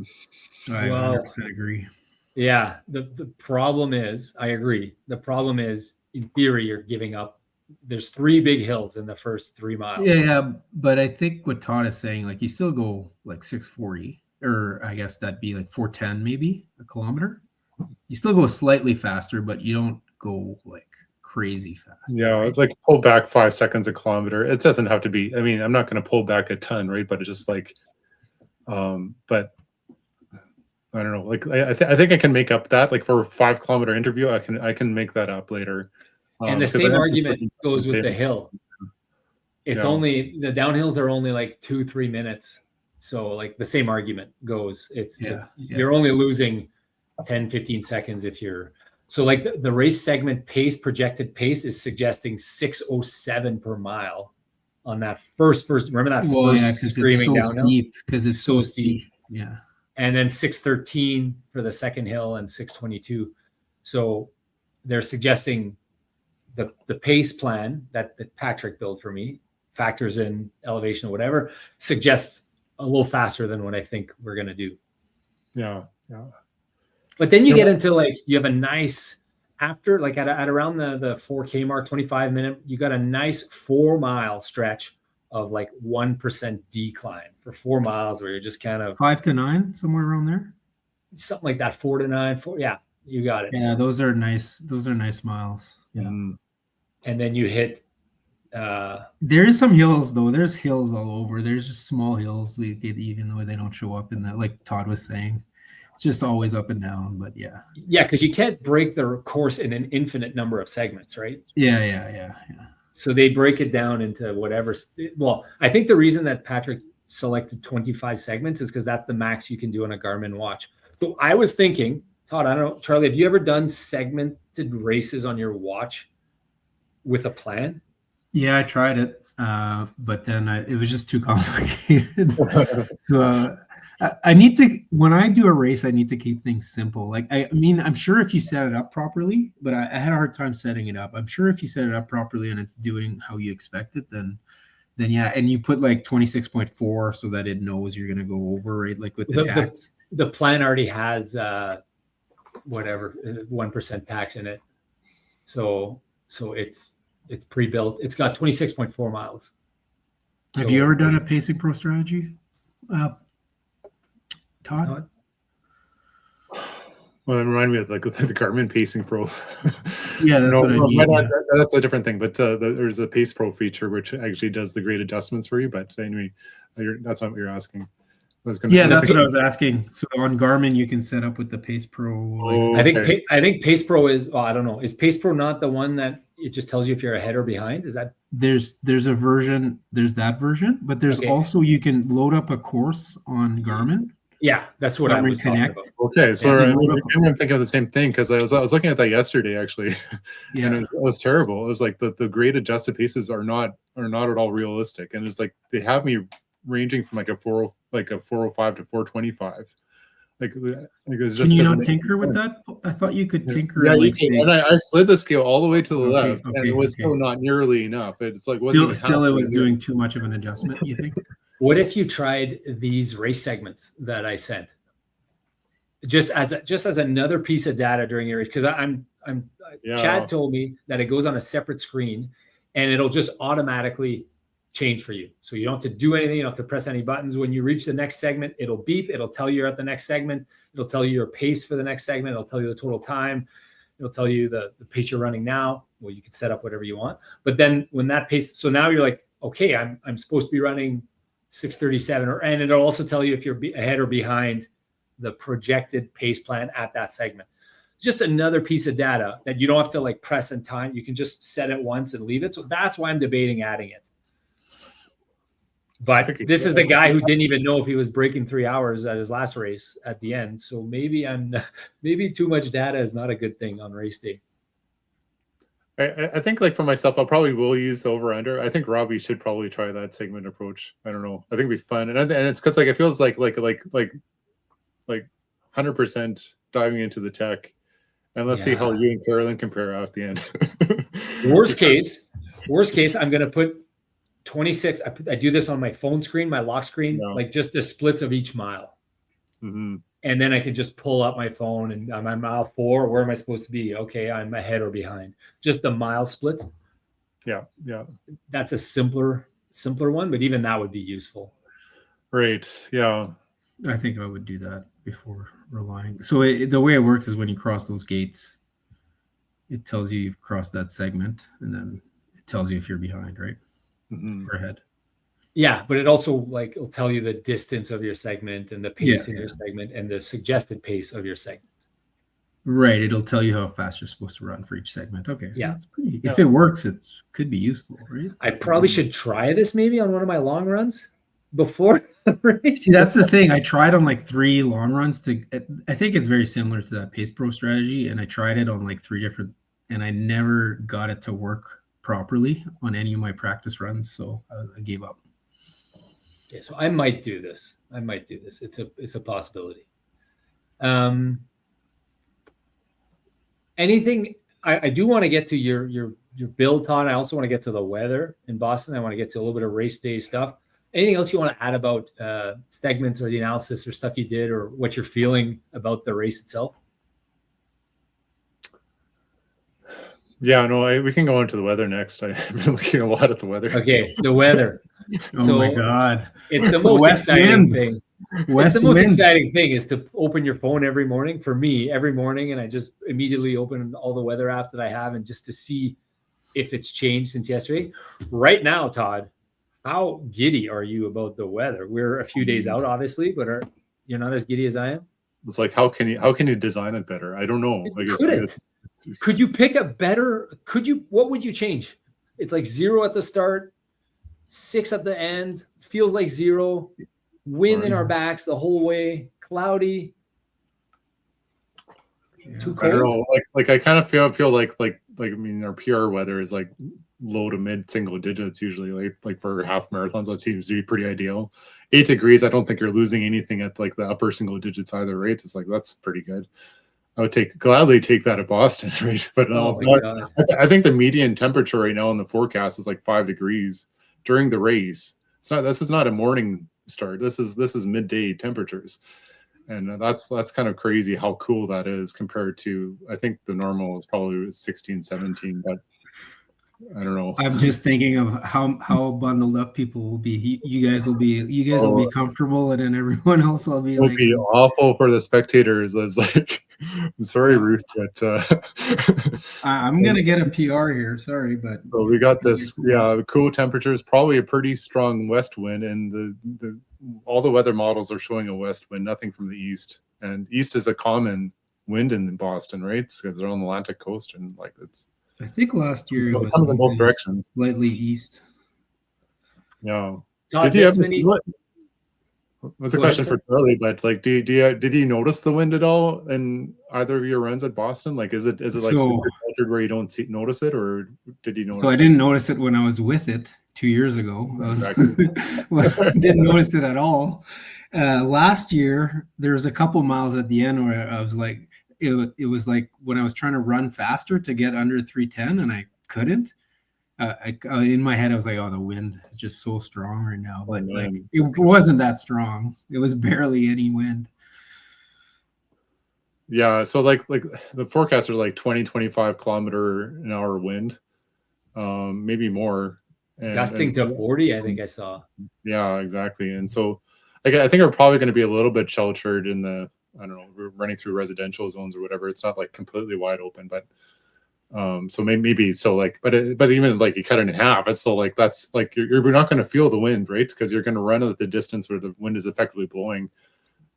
I 100% agree. Yeah. The problem is, I agree. The problem is, in theory, you're giving up. There's 3 big hills in the first 3 miles. Yeah, but I think what Todd is saying, like you still go like 6:40, or I guess that'd be like 4:10, maybe a kilometer. You still go slightly faster, but you don't go like crazy fast. Yeah, right? Like pull back 5 seconds a kilometer. It doesn't have to be. I mean, I'm not going to pull back a ton, right? But it's just like, but I don't know. Like I think I can make up that. Like for a 5 kilometer interview, I can make that up later. And the same argument goes with the hill. It's only the downhills are only like 2-3 minutes. So like the same argument goes. You're only losing 10-15 seconds if you're so like the race segment projected pace is suggesting 6:07 per mile on that first remember that first screaming downhill because it's so steep. Yeah. And then 6:13 for the second hill and 6:22. So they're suggesting the pace plan that Patrick built for me, factors in elevation or whatever, suggests a little faster than what I think we're going to do. Yeah. But then you get into like, you have a nice, after like at around the 4K mark, 25 minute, you got a nice 4 mile stretch of like 1% decline for 4 miles where you're just kind of 5 to 9, somewhere around there. Something like that, 4 to 9, 4. Yeah, you got it. Yeah, those are nice. Those are nice miles. Yeah. And then you hit. There is some hills though. There's hills all over. There's just small hills, even though they don't show up in that. Like Todd was saying, it's just always up and down. But yeah. Yeah, because you can't break the course in an infinite number of segments, right? Yeah. So they break it down into whatever. Well, I think the reason that Patrick selected 25 segments is because that's the max you can do on a Garmin watch. So I was thinking, Todd, I don't know, Charlie, have you ever done segmented races on your watch with a plan? Yeah, I tried it, but then it was just too complicated. So I need to, when I do a race, I need to keep things simple. Like, I mean, I'm sure if you set it up properly, but I had a hard time setting it up. I'm sure if you set it up properly and it's doing how you expect it, then yeah. And you put like 26.4 so that it knows you're going to go over, right? Like with the tax. The plan already has whatever 1% tax in it. So it's pre-built. It's got 26.4 miles. Have you ever done a Pacing Pro strategy, Todd? Well, it reminded me of like the Garmin Pacing Pro. Yeah, that's what I mean. That's a different thing. But there's a Pace Pro feature which actually does the grade adjustments for you. But anyway, that's not what you're asking. That's what I was asking. So on Garmin, you can set up with the Pace Pro. I think Pace Pro is. Well, I don't know. Is Pace Pro not the one that it just tells you if you're ahead or behind? Is that? There's a version. There's that version, but there's also, you can load up a course on Garmin. Yeah, that's what I was talking about. Okay, so I'm thinking of the same thing because I was looking at that yesterday actually, and it was terrible. It was like the grade adjusted paces are not at all realistic, and it's like they have me ranging from like a 405 to 425. Like it's just. Can you not tinker with that? I thought you could tinker. Yeah, you can. And I slid the scale all the way to the left, and it was still not nearly enough. It's like still it was doing too much of an adjustment. You think? What if you tried these race segments that I sent, just as another piece of data during your race? Because Chad told me that it goes on a separate screen, and it'll just automatically change for you. So you don't have to do anything. You don't have to press any buttons. When you reach the next segment, it'll beep. It'll tell you you're at the next segment. It'll tell you your pace for the next segment. It'll tell you the total time. It'll tell you the pace you're running now. Well, you can set up whatever you want. But then when that pace, so now you're like, okay, I'm supposed to be running 637, and it'll also tell you if you're ahead or behind the projected pace plan at that segment. Just another piece of data that you don't have to like press and time. You can just set it once and leave it. So that's why I'm debating adding it. But this is the guy who didn't even know if he was breaking 3 hours at his last race at the end. So maybe too much data is not a good thing on race day. I think like for myself, I probably will use the over under. I think Robbie should probably try that segment approach. I don't know. I think it'd be fun, and it's because like it feels like 100% diving into the tech, and let's see how you and Carolyn compare at the end. Worst case, I'm gonna put 26. I do this on my phone screen, my lock screen, like just the splits of each mile. Mm-hmm. And then I can just pull up my phone and I'm on mile 4. Where am I supposed to be? Okay, I'm ahead or behind. Just the mile split. Yeah. That's a simpler one, but even that would be useful. Right. Yeah. I think I would do that before relying. So the way it works is when you cross those gates, it tells you you've crossed that segment, and then it tells you if you're behind, right? Or ahead. Yeah, but it also like it'll tell you the distance of your segment and the pace in your segment and the suggested pace of your segment. Right. It'll tell you how fast you're supposed to run for each segment. Okay. Yeah. That's pretty. If it works, it could be useful, right? I probably should try this maybe on one of my long runs before the race. See, that's the thing. I tried on like 3 long runs I think it's very similar to that Pace Pro strategy, and I tried it on like 3 different, and I never got it to work properly on any of my practice runs, so I gave up. Yeah, so I might do this. It's a possibility. Anything I do want to get to your your build, Todd. I also want to get to the weather in Boston. I want to get to a little bit of race day stuff. Anything else you want to add about segments or the analysis or stuff you did or what you're feeling about the race itself? Yeah, no, we can go into the weather next. I've been looking a lot at the weather. Okay, the weather. Oh my God. It's the most exciting thing. West It's the most wind. exciting thing is to open your phone every morning for me every morning. And I just immediately open all the weather apps that I have and just to see if it's changed since yesterday. Right now, Todd, how giddy are you about the weather? We're a few days out, obviously, but you're not as giddy as I am? It's like, how can you design it better? I don't know. Like, Could you pick a better, what would you change? It's like 0 at the start, 6 at the end, feels like 0, wind in our backs the whole way, cloudy, too cold. I don't know. Like I kind of feel like I mean, our PR weather is like low to mid single digits usually, like for half marathons. That seems to be pretty ideal. 8 degrees, I don't think you're losing anything at like the upper single digits either, right? It's like, that's pretty good. I would gladly take that at Boston, right? But I think the median temperature right now in the forecast is like 5 degrees during the race. This is not a morning start. This is midday temperatures, and that's kind of crazy how cool that is compared to, I think the normal is probably 16, 17, but I don't know. I'm just thinking of how bundled up people will be. You guys will be comfortable, and then everyone else will be like, be awful for the spectators. It's like, I'm sorry, Ruth, but I'm gonna get a PR here. Sorry, but so we got this. Yeah, cool temperatures, probably a pretty strong west wind, and all the weather models are showing a west wind, nothing from the east. And east is a common wind in Boston, right? Because they're on the Atlantic coast, and like it's. I think last year it comes in both directions, slightly east. Yeah. Todd, what's the question for Charlie? But like, did you notice the wind at all in either of your runs at Boston? Like, is it like super sheltered where you don't notice it, or did you notice? So I didn't notice it when I was with it 2 years ago. I didn't notice it at all. Last year, there was a couple miles at the end where I was like. It was like when I was trying to run faster to get under 3:10 and I couldn't. In my head, I was like, "Oh, the wind is just so strong right now." But like, it wasn't that strong. It was barely any wind. Yeah, so like the forecasts are like 20-25 kilometer an hour wind, maybe more. Gusting to 40, I think I saw. Yeah, exactly. And so, like, I think we're probably going to be a little bit sheltered in the. I don't know, we're running through residential zones or whatever. It's not like completely wide open, but so maybe so like, but even like you cut it in half, it's still like, that's like, you're not going to feel the wind, right? Because you're going to run at the distance where the wind is effectively blowing.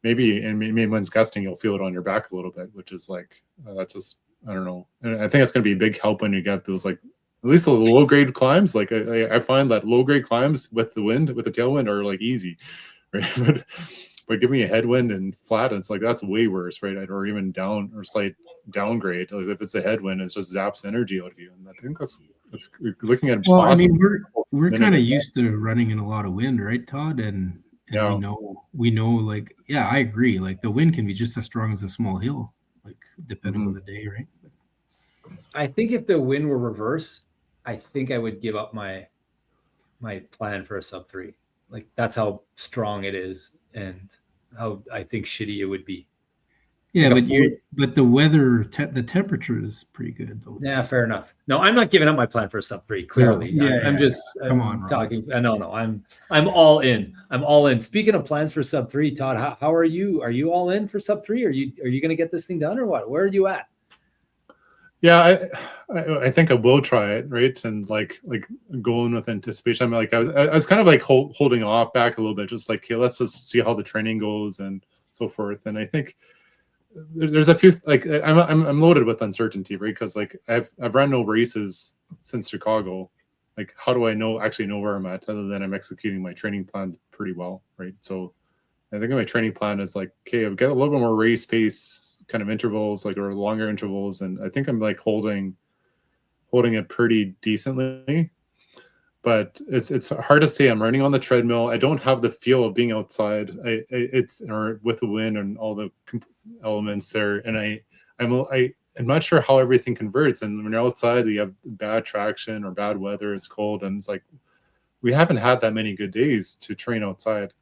Maybe when's gusting, you'll feel it on your back a little bit, which is like, that's just, I don't know. And I think it's going to be a big help when you get those, like, at least the low grade climbs. Like I find that low grade climbs with the wind, with the tailwind are like easy, right? But give me a headwind and flat, and it's like, that's way worse, right? Or even down or slight downgrade. Like if it's a headwind, it just zaps energy out of you. And I think that's looking at. Well, I mean, we're kind of used to running in a lot of wind, right, Todd? And yeah. we know, like, yeah, I agree. Like the wind can be just as strong as a small hill, like depending on the day, right? I think if the wind were reverse, I think I would give up my plan for a sub 3. Like that's how strong it is and how I think shitty it would be. Yeah, but the weather, the temperature is pretty good though. Yeah, fair enough. No, I'm not giving up my plan for a sub 3. Clearly, I'm just come on, talking. No, I'm all in. I'm all in. Speaking of plans for sub 3, Todd, how are you? Are you all in for sub 3? Are you going to get this thing done or what? Where are you at? Yeah, I think I will try it, right? And like going with anticipation. I'm like I was kind of like holding off back a little bit, just like, okay, let's just see how the training goes and so forth. And I think there's a few, like I'm loaded with uncertainty, right? Because like I've run no races since Chicago. Like how do I actually know where I'm at other than I'm executing my training plan pretty well, right? So I think my training plan is like, okay, I've got a little bit more race pace kind of intervals, like, or longer intervals, and I think I'm like holding it pretty decently. But it's hard to say. I'm running on the treadmill. I don't have the feel of being outside. Or with the wind and all the elements there, and I'm not sure how everything converts. And when you're outside, you have bad traction or bad weather, it's cold, and it's like we haven't had that many good days to train outside.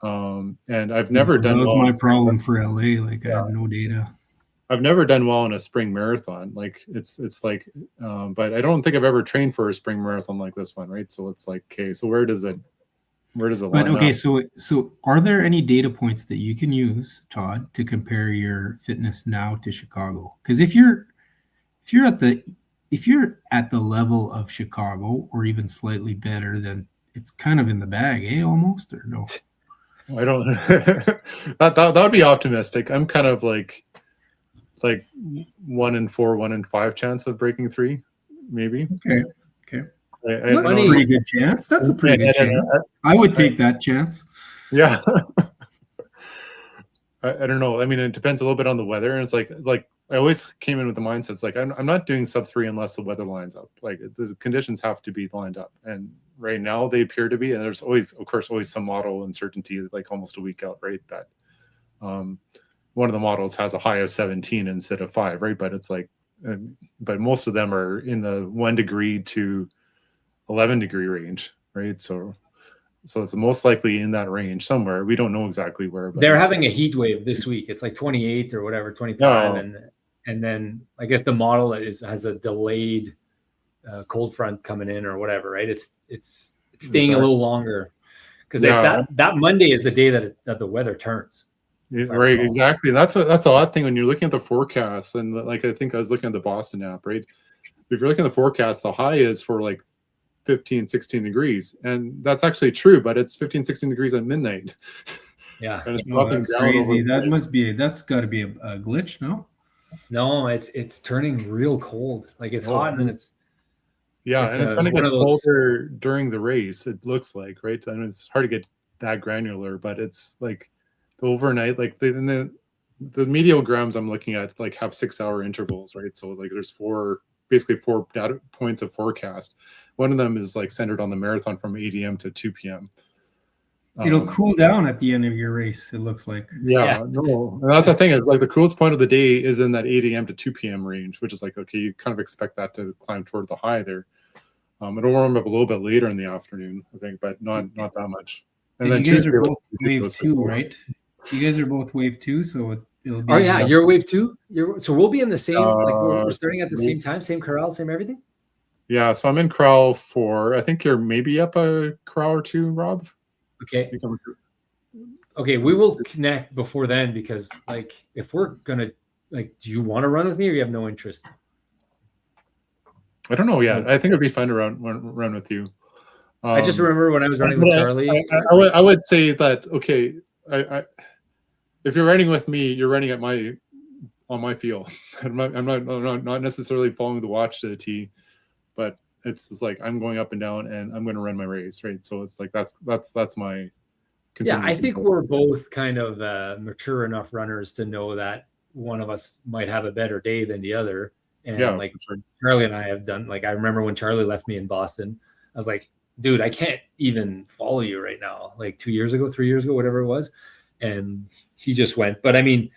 And I've never done. That was my problem for LA. Like, I had no data. I've never done well in a spring marathon. Like it's like, but I don't think I've ever trained for a spring marathon like this one, right? So it's like, okay, so where does it line okay, up? so are there any data points that you can use, Todd, to compare your fitness now to Chicago? Because if you're at the level of Chicago or even slightly better, then it's kind of in the bag, almost, or no? I don't. that would be optimistic. I'm kind of like 1 in 4, 1 in 5 chance of breaking 3, maybe. Okay. That's a pretty good chance. That's a pretty good chance. I would take that chance. Yeah. I don't know. I mean, it depends a little bit on the weather, and it's like I always came in with the mindset. It's like I'm not doing sub 3 unless the weather lines up. Like the conditions have to be lined up, and right now they appear to be. And there's always, of course, some model uncertainty, like almost a week out, right? That one of the models has a high of 17 instead of 5, right? But it's like, but most of them are in the 1 degree to 11 degree range, right? So it's most likely in that range somewhere. We don't know exactly where. But they're having a heat wave this week. It's like 28 or whatever, 25, and then I guess the model has a delayed cold front coming in or whatever, right? It's staying a little longer because that Monday is the day that the weather turns. Right, exactly. That's the odd thing when you're looking at the forecast, and like I think I was looking at the Boston app, right? If you're looking at the forecast, the high is for like 15, 16 degrees, and that's actually true, but it's 15, 16 degrees at midnight. Yeah, and it's that's crazy. That's got to be a glitch, no? No, it's turning real cold. Like it's hot, and then it's and it's going to get colder during the race. It looks like, right? I mean, it's hard to get that granular, but it's like the overnight, like the mediograms I'm looking at, like have 6-hour intervals, right? So like there's basically 4 data points of forecast. One of them is like centered on the marathon from 8 a.m. to 2 p.m. It'll cool down at the end of your race, it looks like. No. And that's the thing, is like the coolest point of the day is in that 8 a.m. to 2 p.m. range, which is like, okay, you kind of expect that to climb toward the high there. It'll warm up a little bit later in the afternoon, I think, but not that much. And then you guys are both wave 2, right? You guys are both wave 2, so it'll be. Oh yeah, you're wave 2. So we'll be in the same. Like we're starting at the same time, same corral, same everything. Yeah, so I'm in corral 4. I think you're maybe up a corral or 2, Rob. Okay. Okay, we will connect before then, because like if we're gonna, like, do you want to run with me or you have no interest? I don't know yet. I think it'd be fun to run with you. I just remember when I was running with Charlie. I would say that, okay, I if you're running with me, you're running on my feel. I'm not necessarily following the watch to the T, but it's like I'm going up and down and I'm going to run my race, right? So it's like that's my. I think we're both kind of mature enough runners to know that one of us might have a better day than the other. And like Charlie and I have done, like, I remember when Charlie left me in Boston, I was like, dude, I can't even follow you right now. Like 2 years ago, 3 years ago, whatever it was. And he just went. But I mean,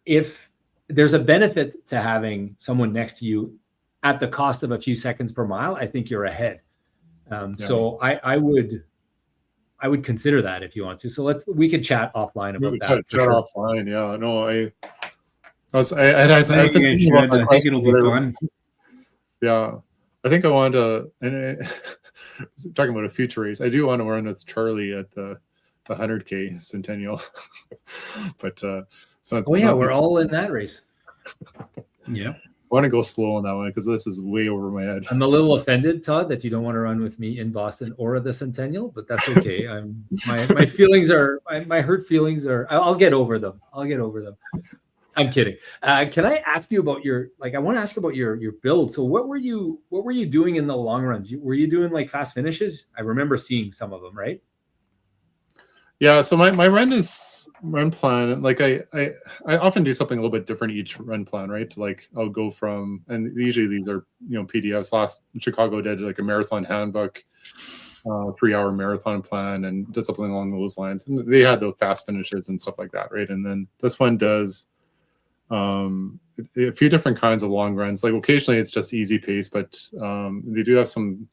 if there's a benefit to having someone next to you at the cost of a few seconds per mile, I think you're ahead. So I would consider that if you want to. So we could chat offline about that. Chat offline. Yeah, no, I think it'll be fun. Yeah, I think I want to. And talking about a future race, I do want to run with Charlie at the 100K Centennial. But we're all in that race. Yeah. I want to go slow on that one because this is way over my head. I'm a little offended, Todd, that you don't want to run with me in Boston or at the Centennial, but that's okay. My feelings are my hurt feelings are. I'll get over them. I'm kidding. Can I ask you about I want to ask about your build. So what were you doing in the long runs? Were you doing like fast finishes? I remember seeing some of them, right? Yeah, so my run plan, like I often do something a little bit different each run plan, right? Like I'll go from, and usually these are, PDFs. Last Chicago did like a marathon handbook, 3-hour marathon plan, and did something along those lines. And they had the fast finishes and stuff like that, right? And then this one does a few different kinds of long runs. Like occasionally it's just easy pace, but they do have some.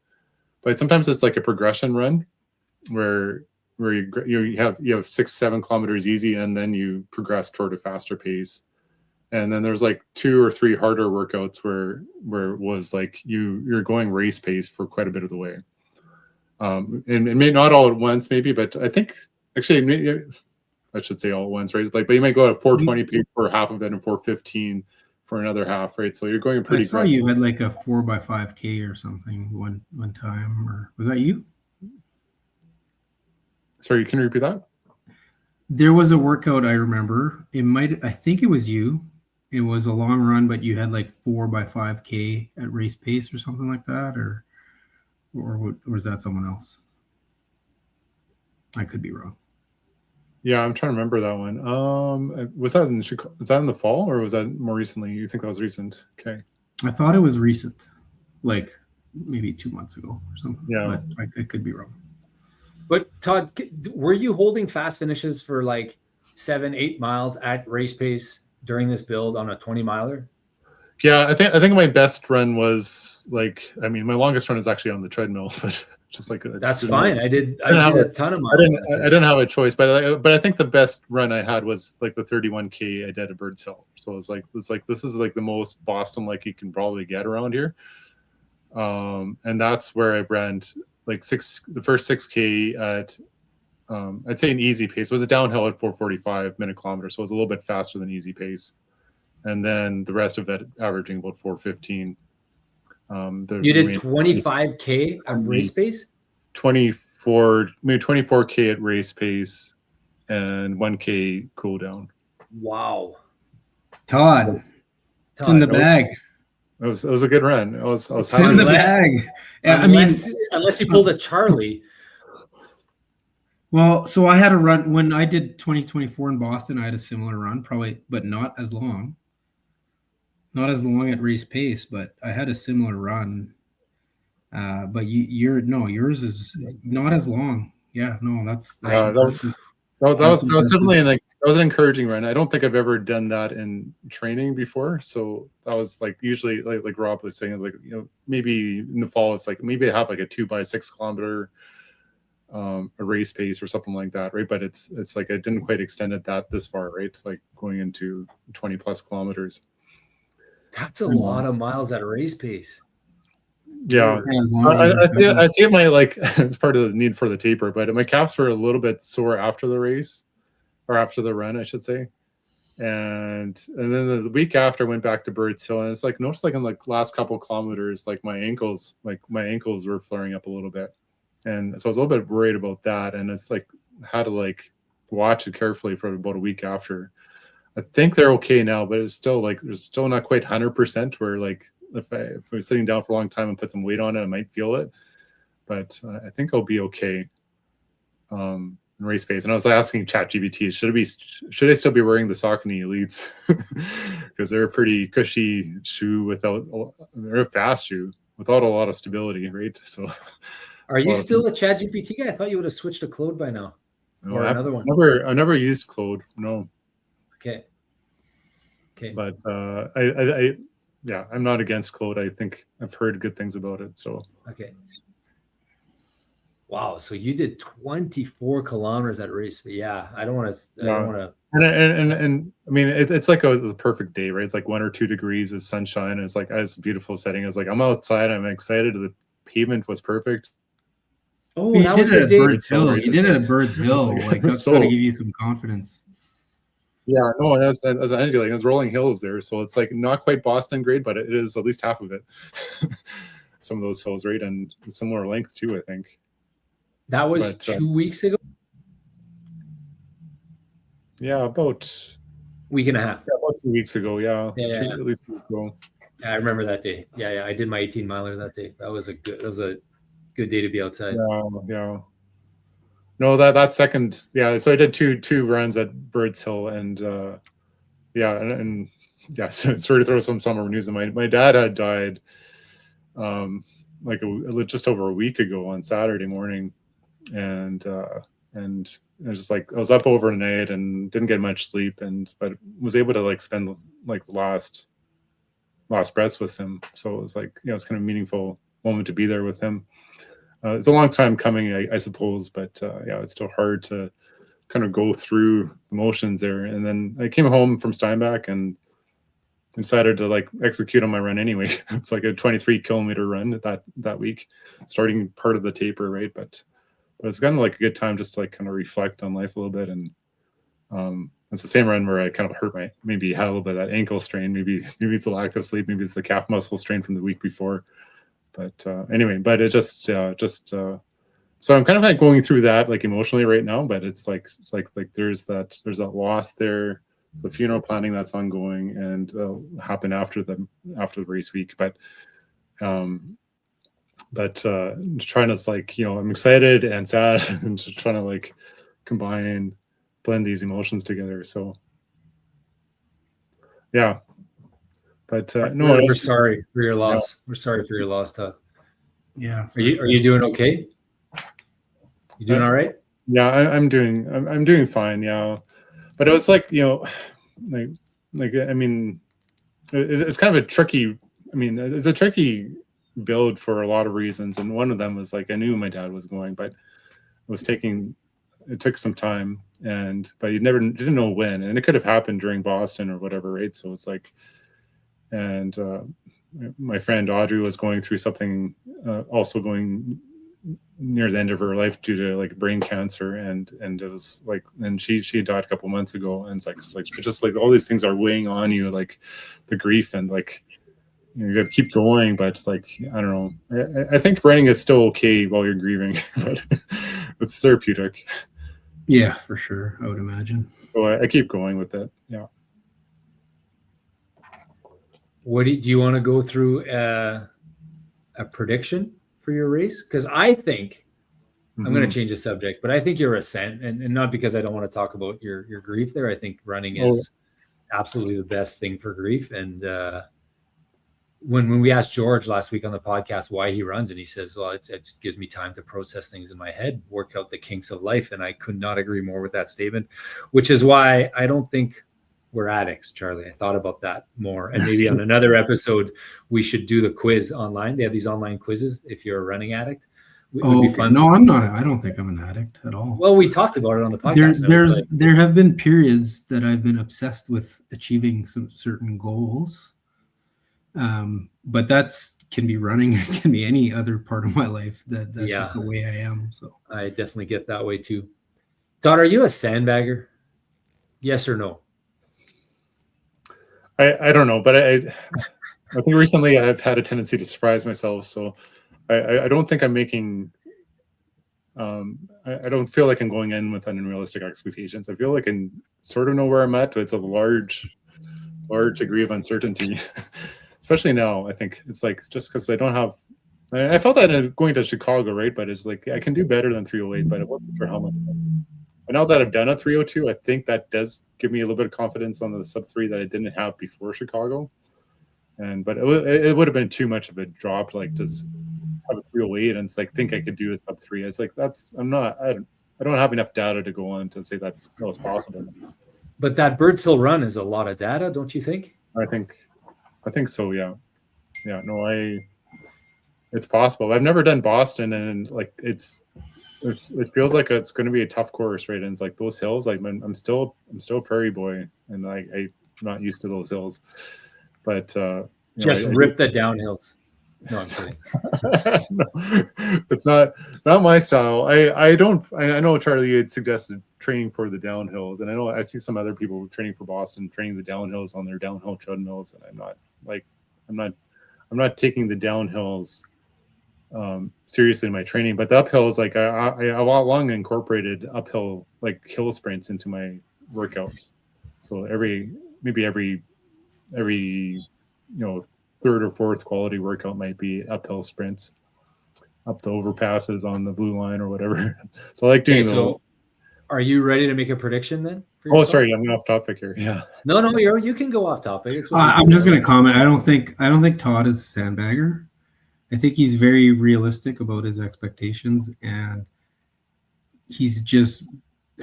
But sometimes it's like a progression run, where you have 6-7 kilometers easy, and then you progress toward a faster pace. And then there's like 2 or 3 harder workouts where it was like you're going race pace for quite a bit of the way. And may not all at once, maybe, but I think actually maybe, I should say all at once, right? Like, but you might go at 4:20 pace for half of it and 4:15 for another half, right? So you're going pretty. I saw you had like a 4x5K or something one time, or was that you? Sorry, can you repeat that? There was a workout I remember. I think it was you. It was a long run, but you had like 4x5K at race pace or something like that, or was that someone else? I could be wrong. Yeah, I'm trying to remember that one. Was that in the fall, or was that more recently? You think that was recent? Okay. I thought it was recent, like maybe 2 months ago or something. Yeah, but I could be wrong. But Todd, were you holding fast finishes for like 7-8 miles at race pace during this build on a 20 miler? Yeah, I think my best run was like, I mean, my longest run is actually on the treadmill, but just like that's fine. I did a ton of miles. I didn't have a choice, but I think the best run I had was like the 31K I did at Birds Hill. So it's like this is like the most Boston like you can probably get around here. And that's where I ran like the first 6K at I'd say an easy pace. It was a downhill at 4:45 minute kilometer, so it was a little bit faster than easy pace. And then the rest of it averaging about 4:15. You did 25K at race pace? 24K at race pace and 1K cool down. Wow. Todd, it's in the bag. It was a good run. I was it's in the bag. Unless you pulled a Charlie. Well, so I had a run when I did 2024 in Boston. I had a similar run, probably, but not as long. Not as long at race pace, but I had a similar run. But yours is not as long. Yeah, no, that was certainly that was an encouraging run. I don't think I've ever done that in training before. So that was like usually like Rob was saying, like, you know, maybe in the fall it's like maybe I have like a 2x6 kilometer a race pace or something like that, right? But it's like I didn't quite extend it this far, right? Like going into 20 plus kilometers. That's a lot of miles at a race pace. Yeah, I see it. My like it's part of the need for the taper, but my calves were a little bit sore after the race, or after the run, I should say. And then the week after, I went back to Birds Hill, and it's like noticed like in the last couple of kilometers, like my ankles were flaring up a little bit, and so I was a little bit worried about that. And it's like had to like watch it carefully for about a week after. I think they're okay now, but it's still like there's still not quite 100% where like if I was sitting down for a long time and put some weight on it, I might feel it. But I think I'll be okay in race pace. And I was asking ChatGPT, should I still be wearing the Saucony Elites? Because they're a pretty cushy shoe they're a fast shoe without a lot of stability, right? So are you still a ChatGPT guy? I thought you would have switched to Claude by now. No, or another one. I never used Claude, no. Okay. But I'm not against Claude. I think I've heard good things about it. So okay. Wow. So you did 24 kilometers at race. But yeah, I don't want to. And I mean, it's like a perfect day, right? It's like 1 or 2 degrees, it's sunshine, and it's like it's a beautiful setting. It's like I'm outside. I'm excited. The pavement was perfect. Oh, that was the day. Birds Hill. You did it at Birds Hill. Like that's got to give you some confidence. Yeah, no, that's like it's rolling hills there, so it's like not quite Boston grade, but it is at least half of it. Some of those hills, right, and similar length too, I think. That was 2 weeks ago. Yeah, about week and a half. Yeah, about 2 weeks ago. Yeah, at least a week ago. Yeah, I remember that day. Yeah, I did my 18 miler that day. That was a good day to be outside. Yeah. No, that second, so I did two runs at Birds Hill, and so sorry to throw some summer news in. My dad had died just over a week ago on Saturday morning, and it was just like I was up overnight and didn't get much sleep, but was able to like spend like the last last breaths with him. So it was like, it's kind of a meaningful moment to be there with him. It's a long time coming, I suppose, but it's still hard to kind of go through emotions there. And then I came home from Steinbach and decided to like execute on my run anyway. It's like a 23-kilometer run that week, starting part of the taper, right? But it's kind of like a good time just to like kind of reflect on life a little bit. And it's the same run where I kind of hurt maybe had a little bit of that ankle strain. Maybe it's the lack of sleep. Maybe it's the calf muscle strain from the week before. But anyway, but it just so I'm kind of like going through that like emotionally right now. But it's like there's that loss there, the funeral planning that's ongoing and happen after the race week. But trying to like, I'm excited and sad and just trying to like blend these emotions together. So yeah. But no, we're sorry for your loss. Yeah. We're sorry for your loss, Todd. Yeah. Are you doing okay? You doing all right? Yeah, I'm doing fine. Yeah, but it was like, I mean, it's kind of a tricky. I mean, it's a tricky build for a lot of reasons, and one of them was like I knew my dad was going, but it took some time, but you didn't know when, and it could have happened during Boston or whatever, right? So it's like. And my friend Audrey was going through something, also going near the end of her life due to like brain cancer, and it was like, and she died a couple months ago, and it's just like all these things are weighing on you, like the grief, and like you got to keep going, but it's like I don't know. I think running is still okay while you're grieving, but it's therapeutic. Yeah, for sure. I would imagine. So I keep going with it. Yeah. What do you want to go through a prediction for your race? Because I think I'm going to change the subject, but I think you're and not because I don't want to talk about your grief there. I think running is absolutely the best thing for grief. And when we asked George last week on the podcast why he runs, and he says, well, it gives me time to process things in my head, work out the kinks of life. And I could not agree more with that statement, which is why I don't think we're addicts, Charlie. I thought about that more. And maybe on another episode, we should do the quiz online. They have these online quizzes if you're a running addict. It would be fun. No, I'm not. I don't think I'm an addict at all. Well, we talked about it on the podcast. There have been periods that I've been obsessed with achieving some certain goals. But can be running. It can be any other part of my life. That's just the way I am. So I definitely get that way too. Todd, are you a sandbagger? Yes or no? I don't know, but I think recently I've had a tendency to surprise myself. So I don't think I'm making. I don't feel like I'm going in with unrealistic expectations. I feel like I sort of know where I'm at, but it's a large degree of uncertainty, especially now. I think it's like just because I don't have. I felt that going to Chicago, right? But it's like I can do better than 308, but I wasn't sure how much. But now that I've done a 302, I think that does give me a little bit of confidence on the sub 3 that I didn't have before Chicago. But it would have been too much of a drop, like just have a 308 and it's like think I could do a sub 3. It's like I don't have enough data to go on to say that was possible. But that Birds Hill run is a lot of data, don't you think? I think so. Yeah. No, it's possible. I've never done Boston, and like it feels like it's going to be a tough course, right? And it's like those hills, like I'm still a prairie boy, and I'm not used to those hills. But just rip the downhills. No, I'm kidding. No, it's not my style. I know Charlie had suggested training for the downhills, and I know I see some other people training for Boston, training the downhills on their downhill treadmills, and I'm not taking the downhills seriously in my training. But the uphills, like I long incorporated uphill like hill sprints into my workouts. So every third or fourth quality workout might be uphill sprints up the overpasses on the blue line or whatever. So I like doing those. Are you ready to make a prediction then? Oh, sorry, I'm off topic here. Yeah. No, you can go off topic. I'm just going to comment. I don't think Todd is a sandbagger. I think he's very realistic about his expectations, and he's just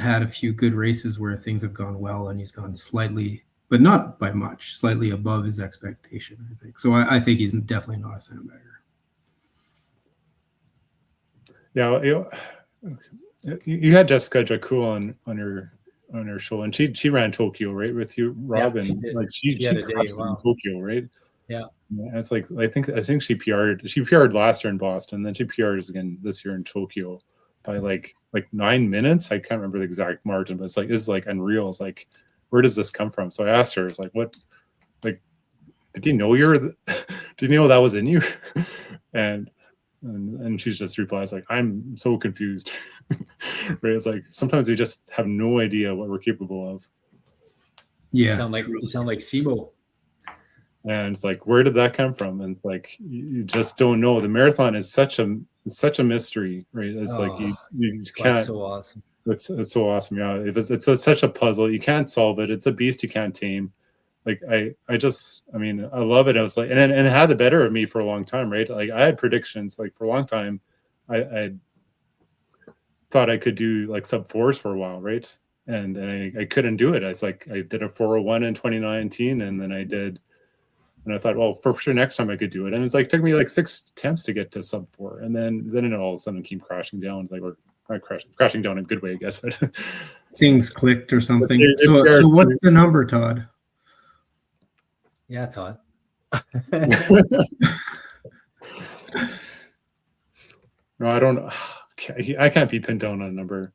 had a few good races where things have gone well, and he's gone slightly but not by much, slightly above his expectation, I think. So I think he's definitely not a sandbagger. Yeah, you had Jessica Jakul on your show, and she ran Tokyo, right, with you, Rob, and like she had a day, crushed in Tokyo, right? Yeah. It's like I think she PR'd last year in Boston, then she PR'd again this year in Tokyo by like 9 minutes. I can't remember the exact margin, but it's like unreal. It's like, where does this come from? So I asked her, it's like, what, like, did you know that was in you? and she's just replies like, I'm so confused. Right? It's like sometimes we just have no idea what we're capable of. Yeah. You sound like Simo. And it's like, where did that come from? And it's like, you just don't know. The marathon is such a mystery, right? It's like you just can't. That's so awesome. It's so awesome. Yeah. It's such a puzzle. You can't solve it. It's a beast you can't tame. Like I love it. I was like, and it had the better of me for a long time, right? Like I had predictions, like for a long time, I thought I could do like sub 4s for a while, right? And I couldn't do it. It's like I did a 401 in 2019, and then and I thought, well, for sure next time I could do it. And it's like took me like 6 attempts to get to sub 4, and then it all of a sudden came crashing down. Like crashing down in a good way, I guess. But things clicked or something. So what's the number, Todd? Yeah, Todd. No, I don't. I can't be pinned down on a number.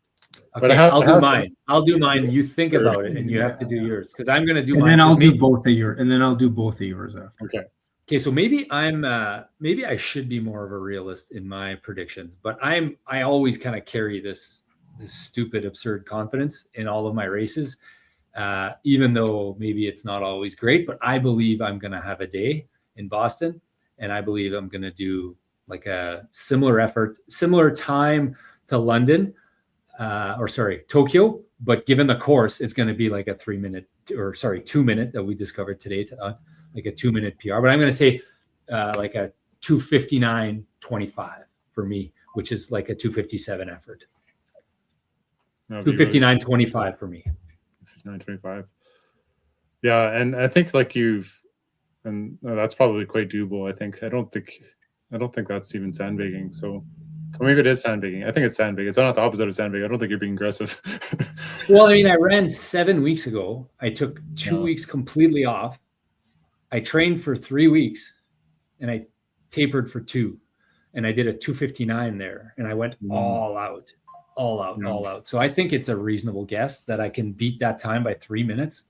Okay, but I'll do mine. I'll do mine. You think about it, and you have to do yours because I'm going to do mine. And then I'll do both of yours. And then I'll do both of yours after. Okay. Okay. So maybe maybe I should be more of a realist in my predictions, but I always kind of carry this stupid, absurd confidence in all of my races, even though maybe it's not always great. But I believe I'm going to have a day in Boston, and I believe I'm going to do like a similar effort, similar time to London. Tokyo, but given the course, it's going to be like a 2 minute that we discovered today, like a 2 minute PR. But I'm going to say like a 2:59.25 for me, which is like a 2:57 effort. 2:59.25 for me. 2:59.25. Yeah, and I think like that's probably quite doable. I don't think that's even sandbagging. So. Or maybe it is sandbagging. I think it's sandbagging. It's not the opposite of sandbagging. I don't think you're being aggressive. Well, I mean, I ran 7 weeks ago. I took 2 weeks completely off. I trained for 3 weeks, and I tapered for 2. And I did a 2:59 there, and I went all out. So I think it's a reasonable guess that I can beat that time by 3 minutes.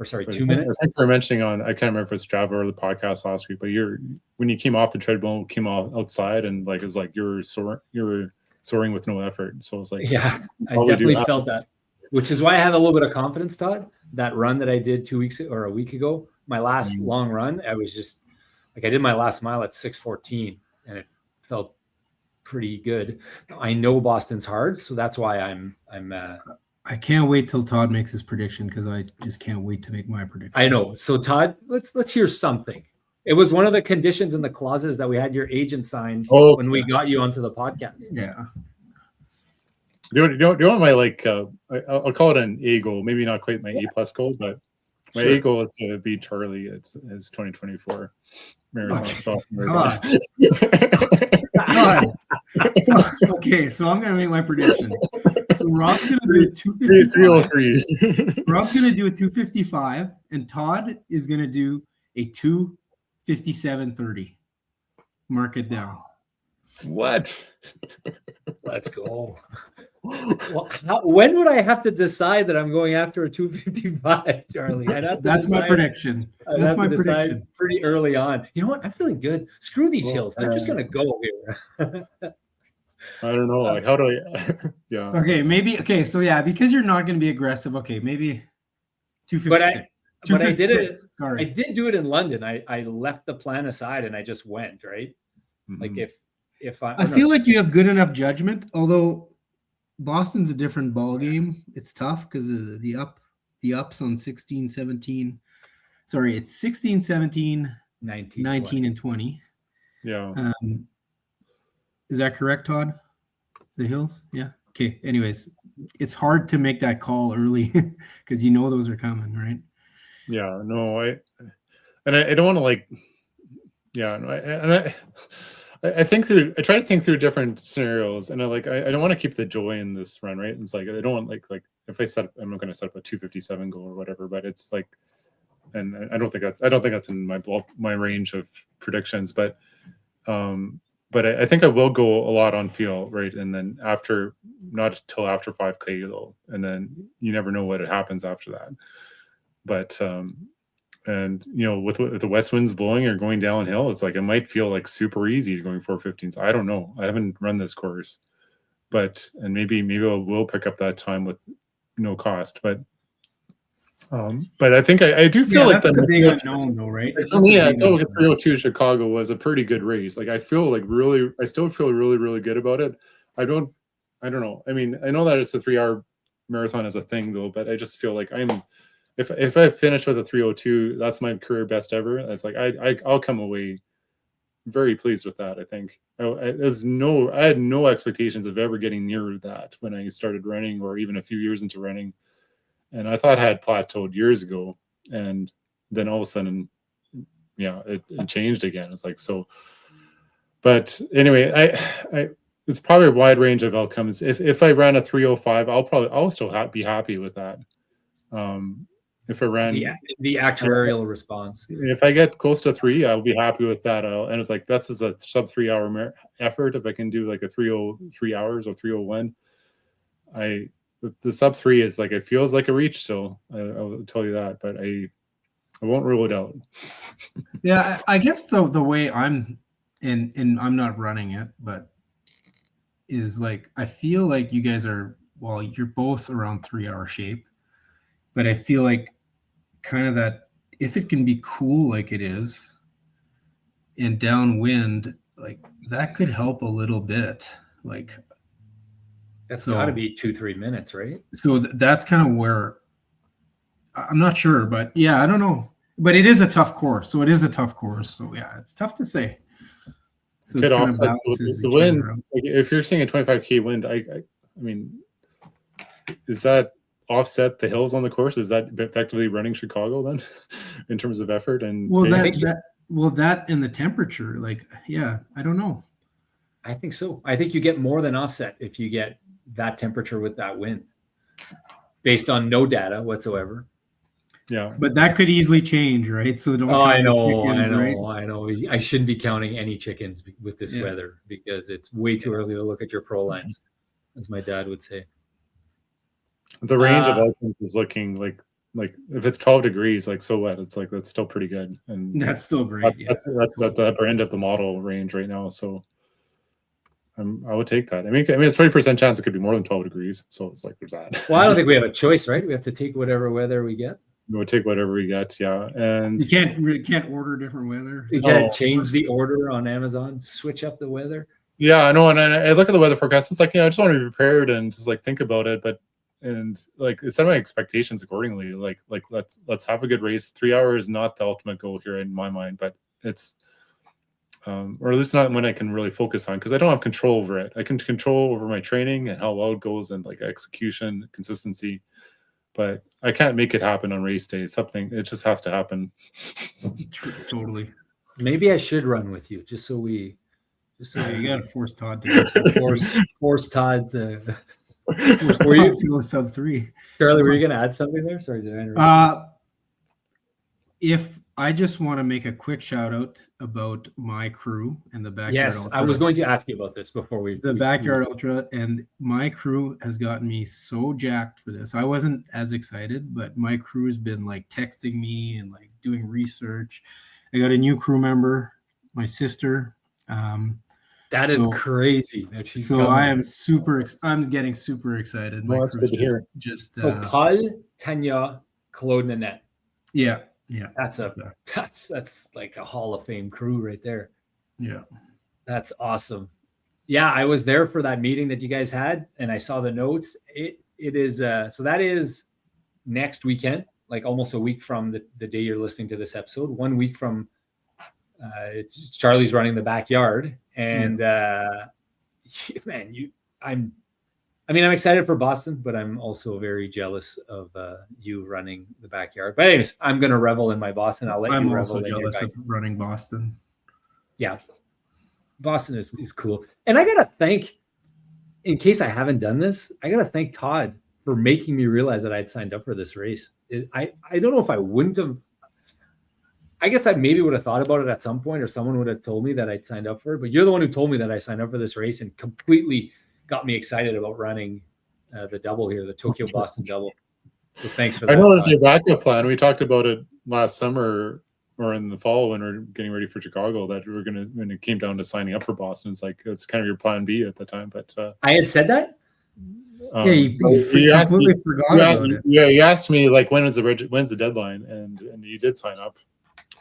2 minutes. I think we were mentioning I can't remember if it's Strava or the podcast last week, but when you came off the treadmill, came outside, and like it's like you're soaring with no effort. So it's like, yeah, I definitely felt that, which is why I have a little bit of confidence, Todd. That run that I did 2 weeks or a week ago, my last long run, I was just like, I did my last mile at 6:14, and it felt pretty good. I know Boston's hard, so that's why I'm I can't wait till Todd makes his prediction because I just can't wait to make my prediction. I know. So Todd, let's hear something. It was one of the conditions in the clauses that we had your agent sign when we got you onto the podcast. Yeah. Do you want my I'll call it an A goal, maybe not quite my A+ goal, but my A goal is to beat Charlie at his 2024 marathon. Okay, so I'm gonna make my prediction. So Rob's gonna do a 2:55. Rob's gonna do a 2:55, and Todd is gonna do a 2:57.30. Mark it down. What? Let's go. Well, when would I have to decide that I'm going after a 2:55, Charlie? That's my prediction. That's my prediction. Pretty early on. You know what? I'm feeling good. Screw these hills. I'm just gonna go here. I don't know. Like, how do I? Yeah. Okay, maybe. Okay, so yeah, because you're not going to be aggressive. Okay, maybe 2:56. But I did it. Sorry, I did do it in London. I left the plan aside and I just went right. Mm-hmm. Like if I feel like you have good enough judgment, although Boston's a different ball game. It's tough because of the ups on 16, 17. Sorry, it's 16, 17, 19 and 20. Yeah. Is that correct, Todd? The hills? Yeah. Okay. Anyways, it's hard to make that call early because you know those are coming, right? Yeah, no, I don't want to like, yeah, no, I think through, I try to think through different scenarios, and I don't want to keep the joy in this run, right? It's like I don't want like if I'm not going to set up a 257 goal or whatever, but it's like, and I don't think that's in my range of predictions, but I think I will go a lot on feel, right? And then not till after 5K though, and then you never know what happens after that. But and with the west winds blowing or going downhill, it's like it might feel like super easy going 415s. I don't know. I haven't run this course, and maybe I will pick up that time with no cost. But I think I do feel like that's the big unknown, though, right? For me, I feel like 302 Chicago was a pretty good race. Like I still feel really, really good about it. I don't know. I mean, I know that it's a 3-hour marathon as a thing though, but I just feel like if I finish with a 302, that's my career best ever. It's like I'll come away very pleased with that. I think I had no expectations of ever getting near that when I started running, or even a few years into running. And I thought I had plateaued years ago, and then all of a sudden, it changed again. It's like so. But anyway, it's probably a wide range of outcomes. If I ran a 305, I'll still be happy with that. If I ran the actuarial response, if I get close to 3, I'll be happy with that. And it's like that's a sub 3-hour effort. If I can do like a 303 hours or 301, the sub 3 is like, it feels like a reach. So I'll tell you that, but I won't rule it out. Yeah, I guess the way I'm, and I'm not running it, but is like I feel like you guys are, well, you're both around 3-hour shape, but I feel like kind of that if it can be cool like it is and downwind, like that could help a little bit. Like that's got to be 2-3 minutes, right? So that's kind of where I'm not sure, but yeah, I don't know. But it is a tough course. So yeah, it's tough to say. So could offset the wind. Like if you're seeing a 25K wind, I mean, is that offset the hills on the course? Is that effectively running Chicago then, in terms of effort and that and the temperature? Like, yeah, I don't know. I think so. I think you get more than offset if you get that temperature with that wind, based on no data whatsoever. Yeah, but that could easily change, right? So don't. I know. I shouldn't be counting any chickens with this weather, because it's way too early to look at your pro lens, as my dad would say. The range of outcomes is looking like if it's 12 degrees, like so what? It's like that's still pretty good, and that's still great. That's at the upper end of the model range right now. So I would take that. I mean, it's 20% chance it could be more than 12 degrees. So it's like there's that. Well, I don't think we have a choice, right? We have to take whatever weather we get. We would take whatever we get, yeah. And you can't order different weather. You can't change the order on Amazon. Switch up the weather. Yeah, I know. And I look at the weather forecast. It's like, I just want to be prepared and just like think about it, but. And like set my expectations accordingly. Like let's have a good race. 3 hours is not the ultimate goal here in my mind, but it's or at least not when I can really focus on, because I don't have control over it. I can control over my training and how well it goes and like execution, consistency, but I can't make it happen on race day. It just has to happen. Totally. Maybe I should run with you just so you gotta force Todd to force Todd to. Were you to sub 3? Charlie, were you going to add something there? Sorry, did I interrupt? If I just want to make a quick shout out about my crew and the Backyard Ultra. Ultra. I was going to ask you about this before Backyard Ultra, and my crew has gotten me so jacked for this. I wasn't as excited, but my crew's been like texting me and like doing research. I got a new crew member, my sister. That is crazy. I'm getting super excited. Well, that's good to hear. Paul, Tanya, Claude, Nanette. Yeah. That's like a Hall of Fame crew right there. Yeah. That's awesome. Yeah, I was there for that meeting that you guys had, and I saw the notes. It is so that is next weekend, like almost a week from the day you're listening to this episode. 1 week from it's Charlie's running the backyard, and man, I mean, I'm excited for Boston, but I'm also very jealous of you running the backyard. But anyways, I'm going to revel in my Boston. I'll let you revel in your backyard. I'm also jealous of running Boston. Yeah. Boston is cool. And I got to thank, in case I haven't done this, I got to thank Todd for making me realize that I'd signed up for this race. I don't know if I wouldn't have. I guess I maybe would have thought about it at some point, or someone would have told me that I'd signed up for it. But you're the one who told me that I signed up for this race and completely got me excited about running the double here, the Tokyo Boston double. So thanks for that. I know it's your backup plan. We talked about it last summer or in the fall when we were getting ready for Chicago, that we were going to, when it came down to signing up for Boston, it's like, it's kind of your plan B at the time. But I had said that. Yeah, you completely forgot about it. Yeah, you asked me like when's the deadline, and you did sign up.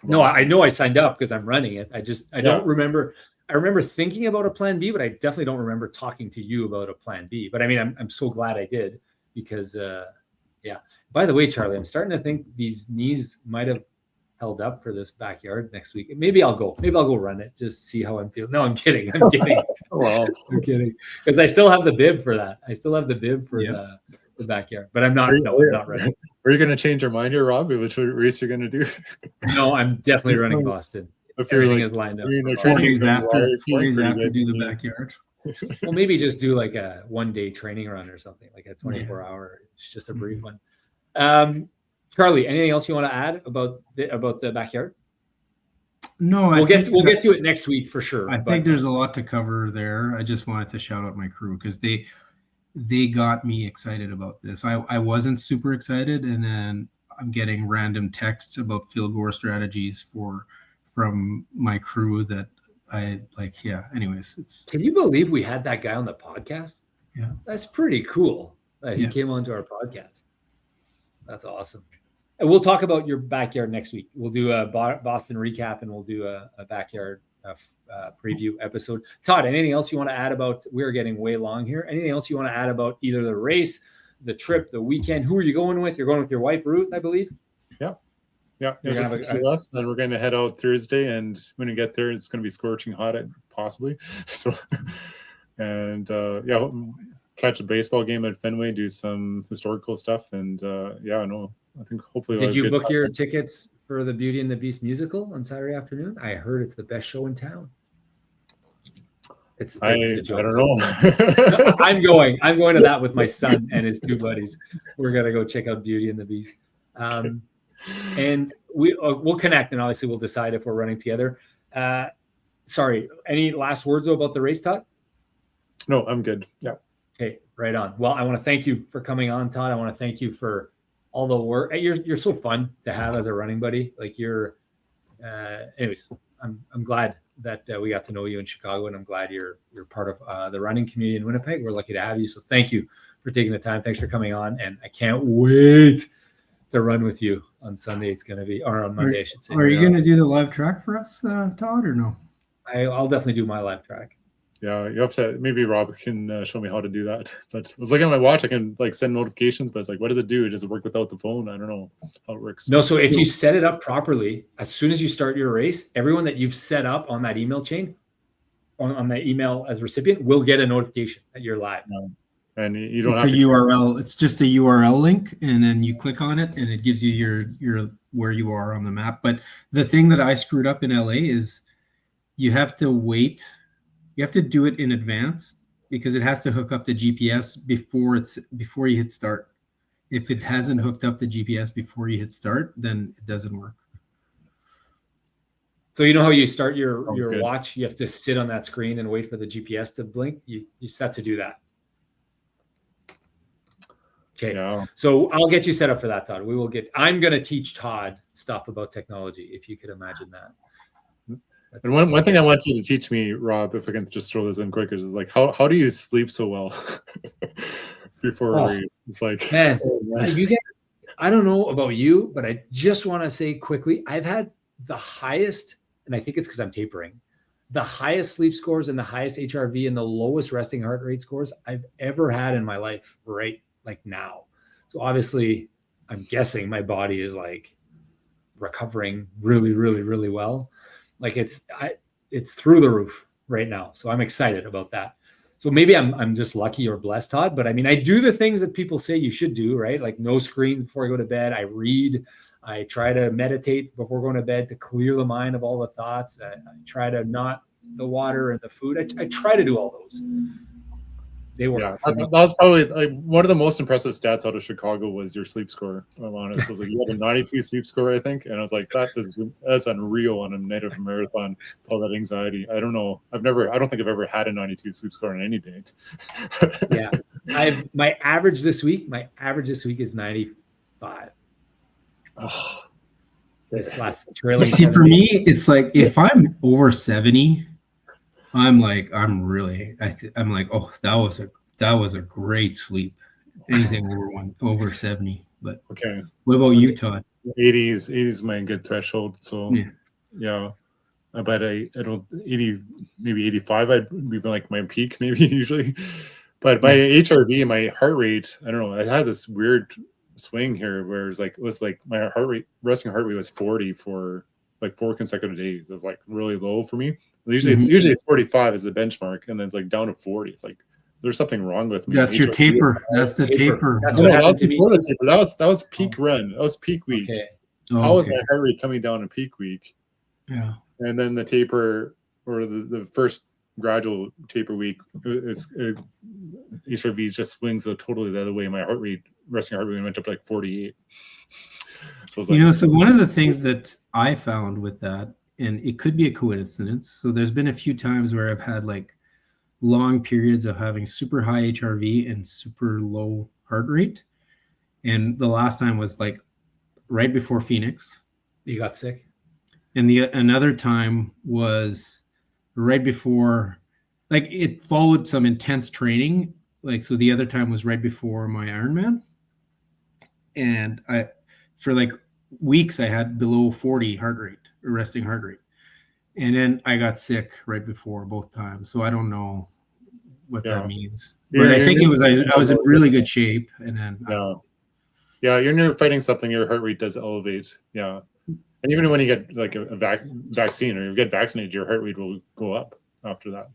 No, I know I signed up because I'm running it. I don't remember. I remember thinking about a plan B, but I definitely don't remember talking to you about a plan B. But I mean, I'm so glad I did, because yeah. By the way, Charlie, I'm starting to think these knees might have held up for this backyard next week. Maybe I'll go run it, just see how I'm feeling. No, I'm kidding. Well, I'm kidding, because I still have the bib for that. I still have the bib for the backyard, but I'm not. I'm not running. Are you going to change your mind here, Rob? Which race you're going to do? No, I'm definitely running Boston. Everything is lined up. 4 days after do the backyard. Well, maybe just do like a 1-day training run or something, like a 24-hour. It's just a brief one. Charlie, anything else you want to add about the backyard? No, we'll get to it next week for sure. I think there's a lot to cover there. I just wanted to shout out my crew because they got me excited about this. I wasn't super excited, and then I'm getting random texts about field goal strategies from my crew that I like. Yeah. Anyways, Can you believe we had that guy on the podcast? Yeah, that's pretty cool. He came onto our podcast. That's awesome. And we'll talk about your backyard next week. We'll do a Boston recap, and we'll do a backyard preview episode. Todd, anything else you want to add about? We're getting way long here. Anything else you want to add about either the race, the trip, the weekend? Who are you going with? You're going with your wife, Ruth, I believe. Yeah. Just the two of us, and we're going to head out Thursday. And when we get there, it's going to be scorching hot, possibly. So, and catch a baseball game at Fenway, do some historical stuff, and I think hopefully. Did you book your tickets for the Beauty and the Beast musical on Saturday afternoon? I heard it's the best show in town. It's I don't know. I'm going to that with my son and his 2 buddies. We're gonna go check out Beauty and the Beast, and we'll connect, and obviously we'll decide if we're running together. Sorry, any last words about the race, Todd? No, I'm good. Yeah. Okay, right on. Well, I want to thank you for coming on, Todd. I want to thank you for all the work. You're so fun to have as a running buddy. Like anyways, I'm glad that we got to know you in Chicago, and I'm glad you're part of the running community in Winnipeg. We're lucky to have you. So thank you for taking the time. Thanks for coming on, and I can't wait to run with you on Sunday. It's going to be, or on Monday, I should say. Are you going to do the live track for us, Todd, or no? I'll definitely do my live track. Yeah, you have to. Maybe Rob can show me how to do that. But I was looking at my watch. I can send notifications, but it's like, what does it do? Does it work without the phone? I don't know how it works. No. So if you set it up properly, as soon as you start your race, everyone that you've set up on that email chain, on the email as recipient, will get a notification that you're live. And you don't have a URL. It's just a URL link, and then you click on it, and it gives you your where you are on the map. But the thing that I screwed up in LA is you have to wait. You have to do it in advance because it has to hook up to GPS before you hit start. If it hasn't hooked up to GPS before you hit start, then it doesn't work. So you know how you start your watch? You have to sit on that screen and wait for the GPS to blink. You set to do that. Okay. Yeah. So I'll get you set up for that, Todd. I'm going to teach Todd stuff about technology, if you could imagine that. And one thing I want you to teach me, Rob, if I can just throw this in quick, is like how do you sleep so well before a race? It's like, man, I don't know about you, but I just want to say quickly, I've had the highest, and I think it's because I'm tapering, the highest sleep scores and the highest HRV and the lowest resting heart rate scores I've ever had in my life right now. So obviously, I'm guessing my body is recovering really, really, really well. It's through the roof right now. So I'm excited about that. So maybe I'm just lucky or blessed, Todd, but I mean, I do the things that people say you should do, right? Like no screens before I go to bed. I read. I try to meditate before going to bed to clear the mind of all the thoughts. I try to not the water and the food. I try to do all those. They were. Yeah, that was probably like one of the most impressive stats out of Chicago was your sleep score. I'm honest. It was like you had a 92 sleep score, I think, and I was like, that's unreal on a night of a marathon. All that anxiety. I don't know. I don't think I've ever had a 92 sleep score on any date. Yeah, my average this week is 95. Oh, this last trailing. See, for me, it's like if I'm over 70, I'm like, I'm like, oh, that was a great sleep. Anything over 70. But okay. What about you, Todd? 80 is my good threshold. So yeah. But I don't 80, maybe 85. I'd be like my peak, maybe usually. But my HRV and my heart rate, I don't know. I had this weird swing here where it was like my resting heart rate was 40 for like 4 consecutive days. It was like really low for me. Usually it's 45 as the benchmark, and then it's like down to 40. It's like there's something wrong with me. That's your taper. That's the taper. That's what happened to me. That was peak run. That was peak week. Okay. How was my heart rate coming down in peak week? Yeah. And then the taper, or the first gradual taper week, HRV just swings totally the other way. My resting heart rate went up to like 48. So so one of the things that I found with that, and it could be a coincidence. So there's been a few times where I've had like long periods of having super high HRV and super low heart rate. And the last time was like right before Phoenix. You got sick? And another time was right before, like it followed some intense training. Like, so the other time was right before my Ironman. And for like weeks, I had below 40 heart rate, resting heart rate. And then I got sick right before both times. So I don't know what that means. But I think I was in really good shape. And then you're fighting something, your heart rate does elevate. Yeah. And even when you get like a vaccine or you get vaccinated, your heart rate will go up after that.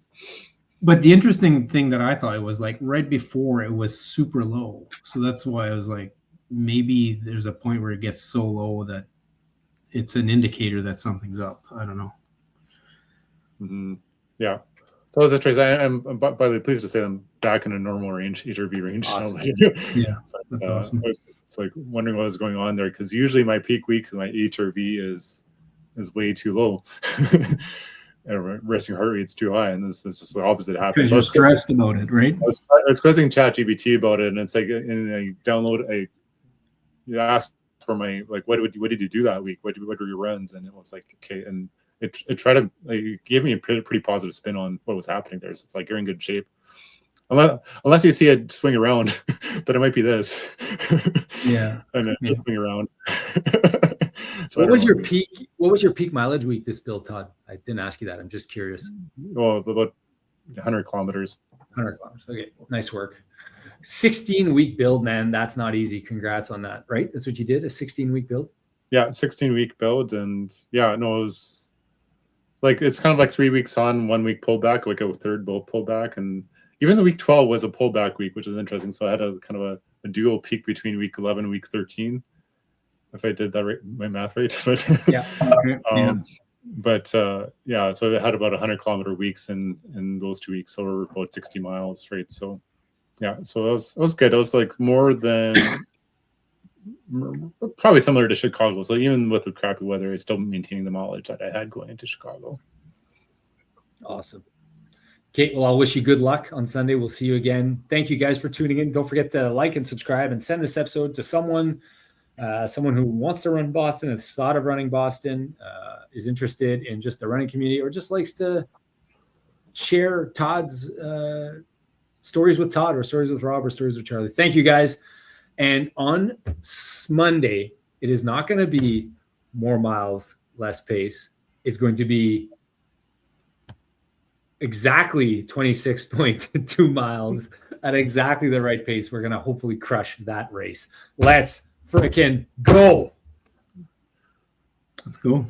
But the interesting thing that I thought was like right before it was super low. So that's why I was like, maybe there's a point where it gets so low that it's an indicator that something's up. I don't know. Mm-hmm. Yeah. So as a trace, I'm by the way pleased to say I'm back in a normal range, HRV range. Awesome. Yeah, that's awesome. It's like wondering what was going on there, because usually my peak weeks, my HRV is way too low. And resting heart rate's too high, and this is just the opposite happens. Because you're stressed about it, right? I was quizzing ChatGPT about it, and it's like, and I asked for my like, what did you do that week? What were your runs? And it was like, okay, and it tried to give me a pretty positive spin on what was happening there. So it's like, you're in good shape, unless you see it swing around, then it might be this. Yeah, and it swing around. So what was your peak mileage week this build, Todd? I didn't ask you that. I'm just curious. Well, about 100 kilometers. 100 kilometers. Okay, nice work. 16-week build, man. That's not easy. Congrats on that, right? That's what you did, a 16-week build? Yeah, 16-week build. And yeah, no, it was like, it's kind of like 3 weeks on, 1 week pullback, like a third build pullback. And even the week 12 was a pullback week, which is interesting. So I had a kind of a dual peak between week 11 and week 13. If I did that right, my math right, but yeah. So I had about 100 kilometer weeks in those 2 weeks, so we're about 60 miles, right? So yeah, so it was good. It was like more than probably similar to Chicago. So even with the crappy weather, I still maintaining the mileage that I had going into Chicago. Awesome. Okay, well, I'll wish you good luck on Sunday. We'll see you again. Thank you guys for tuning in. Don't forget to like and subscribe and send this episode to someone who wants to run Boston, has thought of running Boston, is interested in just the running community, or just likes to share Todd's stories with Todd, or stories with Rob, or stories with Charlie. Thank you, guys. And on Monday, it is not going to be more miles, less pace. It's going to be exactly 26.2 miles at exactly the right pace. We're going to hopefully crush that race. Let's freaking go. Let's go.